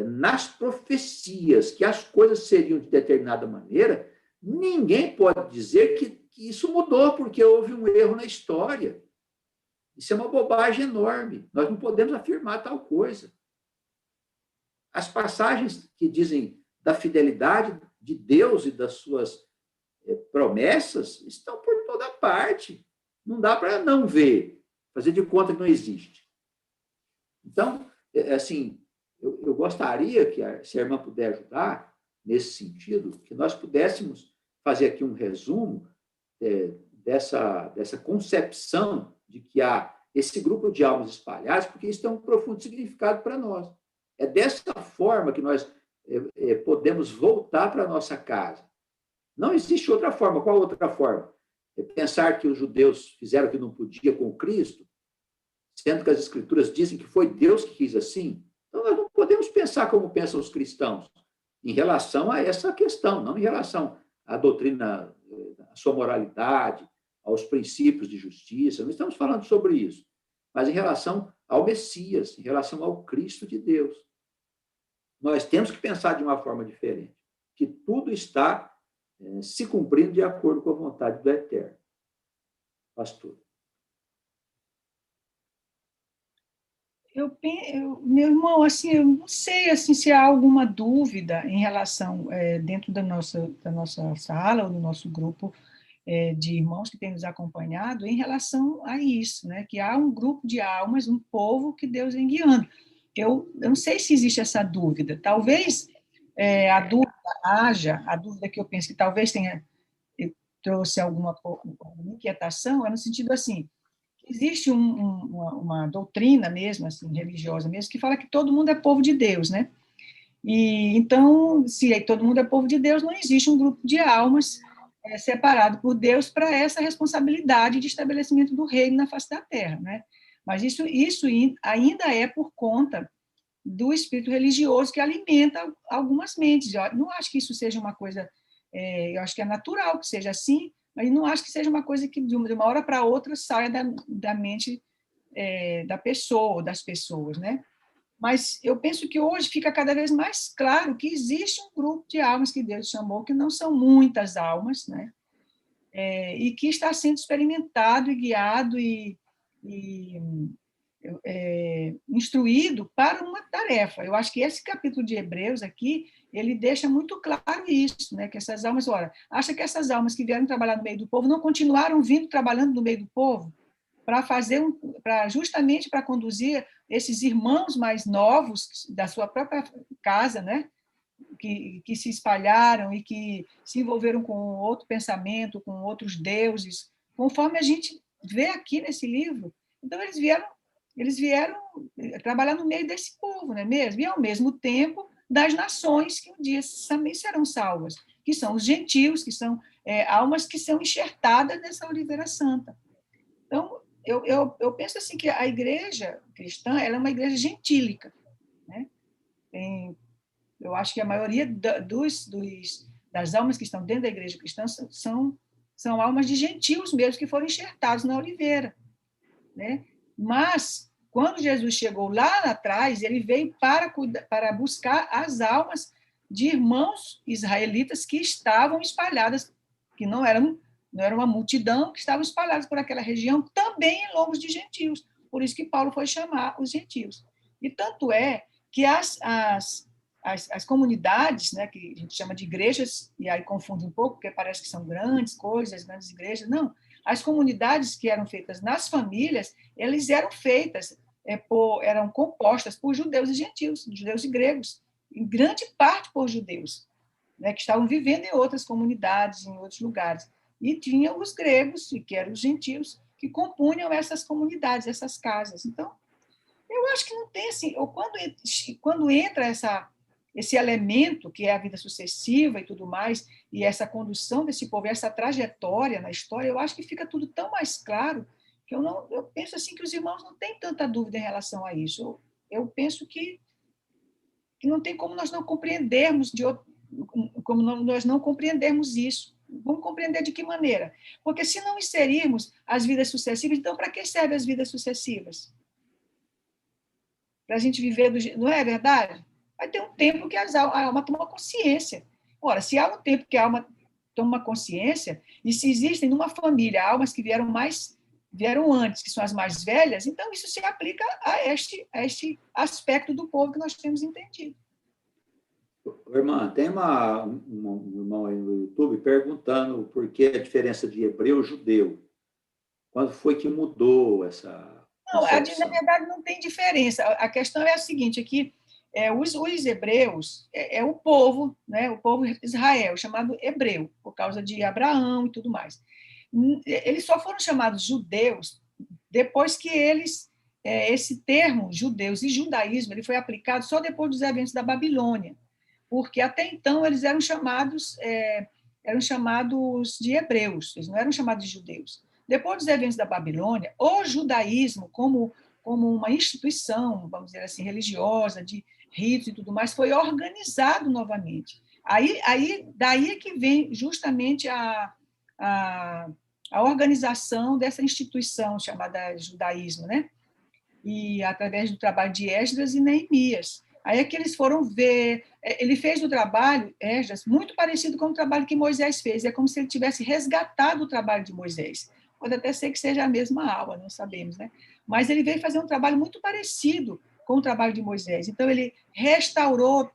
nas profecias que as coisas seriam de determinada maneira, ninguém pode dizer que isso mudou porque houve um erro na história. Isso é uma bobagem enorme. Nós não podemos afirmar tal coisa. As passagens que dizem da fidelidade de Deus e das suas promessas estão por toda parte. Não dá para não ver, fazer de conta que não existe. Então, assim, eu gostaria que, se a irmã puder ajudar nesse sentido, que nós pudéssemos fazer aqui um resumo dessa concepção de que há esse grupo de almas espalhadas, porque isso tem um profundo significado para nós. É dessa forma que nós podemos voltar para a nossa casa. Não existe outra forma. Qual outra forma? Pensar que os judeus fizeram o que não podia com Cristo, sendo que as Escrituras dizem que foi Deus que quis assim. Então, nós não podemos pensar como pensam os cristãos em relação a essa questão, não em relação à doutrina, à sua moralidade, aos princípios de justiça. Não estamos falando sobre isso, mas em relação ao Messias, em relação ao Cristo de Deus. Nós temos que pensar de uma forma diferente, que tudo está se cumprindo de acordo com a vontade do Eterno. Pastor. Meu irmão, assim, eu não sei assim, se há alguma dúvida em relação, dentro da nossa sala ou do nosso grupo de irmãos que têm nos acompanhado, em relação a isso, né? Que há um grupo de almas, um povo que Deus vem guiando. Eu não sei se existe essa dúvida. Talvez a dúvida que eu penso que talvez trouxe alguma inquietação, é no sentido assim, existe uma doutrina mesmo, assim, religiosa mesmo, que fala que todo mundo é povo de Deus, né? E então, se todo mundo é povo de Deus, não existe um grupo de almas separado por Deus para essa responsabilidade de estabelecimento do reino na face da terra, né? Mas isso ainda é por conta do espírito religioso que alimenta algumas mentes. Eu não acho que isso seja uma coisa, eu acho que é natural que seja assim, mas não acho que seja uma coisa que de uma hora para outra saia da mente da pessoa, das pessoas, né? Mas eu penso que hoje fica cada vez mais claro que existe um grupo de almas que Deus chamou, que não são muitas almas, né? E que está sendo experimentado e guiado e instruído para uma tarefa. Eu acho que esse capítulo de Hebreus aqui, ele deixa muito claro isso, né? Que essas almas, ora, acha que essas almas que vieram trabalhar no meio do povo não continuaram vindo trabalhando no meio do povo justamente para conduzir esses irmãos mais novos da sua própria casa, né? Que se espalharam e que se envolveram com outro pensamento, com outros deuses, conforme a gente vê aqui nesse livro. Então, eles vieram trabalhar no meio desse povo, não é mesmo? E, ao mesmo tempo, das nações que um dia também serão salvas, que são os gentios, que são almas que são enxertadas nessa oliveira santa. Então, eu penso assim que a igreja cristã ela é uma igreja gentílica, né? Eu acho que a maioria das almas que estão dentro da igreja cristã são almas de gentios mesmo, que foram enxertados na oliveira, né? Mas quando Jesus chegou lá atrás, ele veio para buscar as almas de irmãos israelitas que estavam espalhadas, que não era uma multidão, que estavam espalhadas por aquela região, também em lomos de gentios. Por isso que Paulo foi chamar os gentios. E tanto é que as comunidades, né, que a gente chama de igrejas, e aí confunde um pouco, porque parece que são grandes coisas, grandes igrejas, não. As comunidades que eram feitas nas famílias, elas eram feitas, eram compostas por judeus e gentios, judeus e gregos, em grande parte por judeus, né, que estavam vivendo em outras comunidades, em outros lugares. E tinha os gregos, que eram os gentios, que compunham essas comunidades, essas casas. Então, eu acho que não tem assim, ou quando entra esse elemento que é a vida sucessiva e tudo mais, e essa condução desse povo, essa trajetória na história, eu acho que fica tudo tão mais claro que eu penso assim que os irmãos não têm tanta dúvida em relação a isso. Eu penso que não tem como nós não compreendermos nós não compreendermos isso. Vamos compreender de que maneira? Porque se não inserirmos as vidas sucessivas, então para que servem as vidas sucessivas? Para a gente viver não é verdade? Vai ter um tempo que a alma toma consciência. Ora, se há um tempo que a alma toma consciência, e se existem numa família almas que vieram antes, que são as mais velhas, então isso se aplica a este aspecto do povo que nós temos entendido. Irmã, tem um irmão aí no YouTube perguntando por que a diferença de hebreu e judeu. Quando foi que mudou essa Não, concepção? na verdade, não tem diferença. A questão é a seguinte, é que os hebreus o povo, né, o povo de Israel, chamado hebreu, por causa de Abraão e tudo mais. Eles só foram chamados judeus depois que esse termo, judeus e judaísmo, ele foi aplicado só depois dos eventos da Babilônia, porque até então eles eram chamados de hebreus, eles não eram chamados de judeus. Depois dos eventos da Babilônia, o judaísmo, como uma instituição, vamos dizer assim, religiosa, de ritos e tudo mais, foi organizado novamente. Daí é que vem justamente a organização dessa instituição chamada judaísmo, né? E através do trabalho de Esdras e Neemias. Aí é que eles foram ver, ele fez o trabalho, Esdras, muito parecido com o trabalho que Moisés fez, é como se ele tivesse resgatado o trabalho de Moisés. Pode até ser que seja a mesma aula, não sabemos, né? Mas ele veio fazer um trabalho muito parecido com o trabalho de Moisés. Então, ele restaurou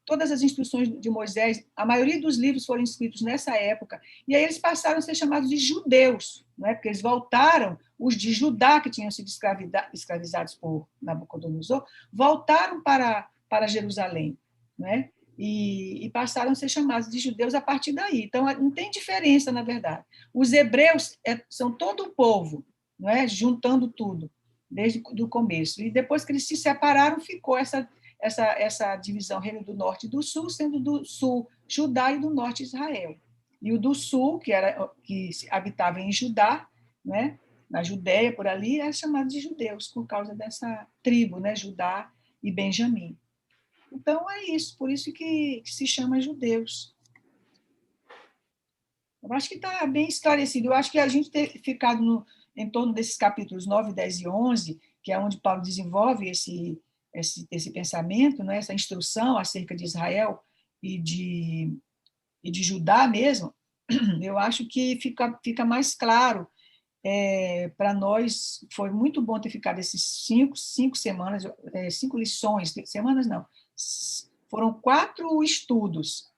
todas as instruções de Moisés, a maioria dos livros foram escritos nessa época, e aí eles passaram a ser chamados de judeus, né? Porque eles voltaram, os de Judá, que tinham sido escravizados por Nabucodonosor, voltaram para Jerusalém, né? E passaram a ser chamados de judeus a partir daí. Então, não tem diferença, na verdade. Os hebreus são todo o povo, não é? Juntando tudo, desde o começo. E depois que eles se separaram, ficou essa divisão, reino do norte e do sul, sendo do sul Judá e do norte Israel. E o do sul, que habitava em Judá, né? Na Judéia, por ali, é chamado de judeus, por causa dessa tribo, né? Judá e Benjamim. Então, é isso, por isso que se chama judeus. Eu acho que está bem esclarecido. Eu acho que a gente ter ficado em torno desses capítulos 9, 10 e 11, que é onde Paulo desenvolve esse pensamento, né? Essa instrução acerca de Israel e de Judá mesmo, eu acho que fica mais claro. Para nós foi muito bom ter ficado esses 5 semanas, 5 lições, semanas não, foram 4 estudos,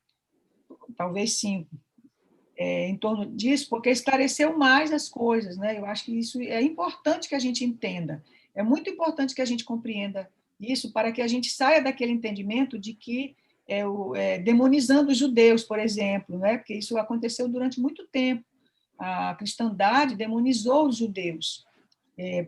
talvez 5, em torno disso, porque esclareceu mais as coisas, né? Eu acho que isso é importante que a gente entenda, é muito importante que a gente compreenda isso para que a gente saia daquele entendimento de que demonizando os judeus, por exemplo, né? Porque isso aconteceu durante muito tempo. A cristandade demonizou os judeus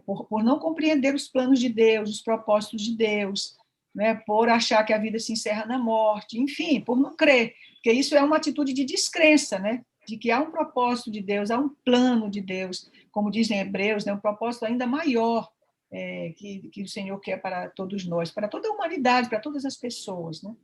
por não compreender os planos de Deus, os propósitos de Deus, né, por achar que a vida se encerra na morte, enfim, por não crer, porque isso é uma atitude de descrença, né, de que há um propósito de Deus, há um plano de Deus, como dizem Hebreus, né, um propósito ainda maior que o Senhor quer para todos nós, para toda a humanidade, para todas as pessoas, né?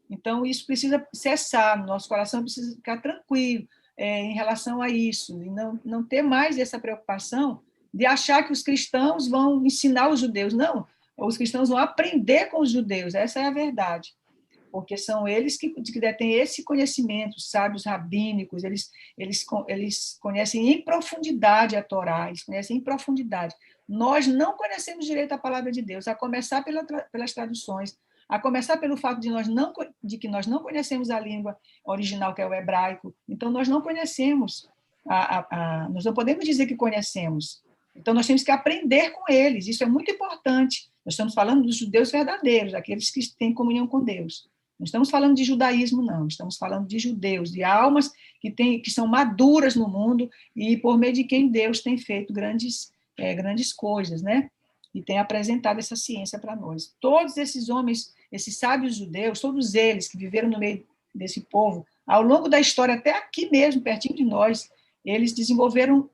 Então, isso precisa cessar, no nosso coração precisa ficar tranquilo em relação a isso, e não ter mais essa preocupação de achar que os cristãos vão ensinar os judeus. Não, os cristãos vão aprender com os judeus, essa é a verdade. Porque são eles que detêm esse conhecimento, sábios rabínicos, eles conhecem em profundidade a Torá, eles conhecem em profundidade. Nós não conhecemos direito a palavra de Deus, a começar pelas traduções, a começar pelo fato de que nós não conhecemos a língua original, que é o hebraico, então nós não conhecemos, nós não podemos dizer que conhecemos, então nós temos que aprender com eles, isso é muito importante. Nós estamos falando dos judeus verdadeiros, aqueles que têm comunhão com Deus. Não estamos falando de judaísmo, não. Estamos falando de judeus, de almas que são maduras no mundo e por meio de quem Deus tem feito grandes coisas, né? E tem apresentado essa ciência para nós. Todos esses homens, esses sábios judeus, todos eles que viveram no meio desse povo, ao longo da história, até aqui mesmo, pertinho de nós, eles desenvolveram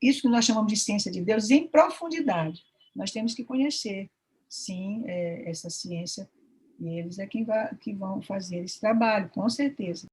isso que nós chamamos de ciência de Deus em profundidade. Nós temos que conhecer, sim, essa ciência. E eles é que vão fazer esse trabalho, com certeza.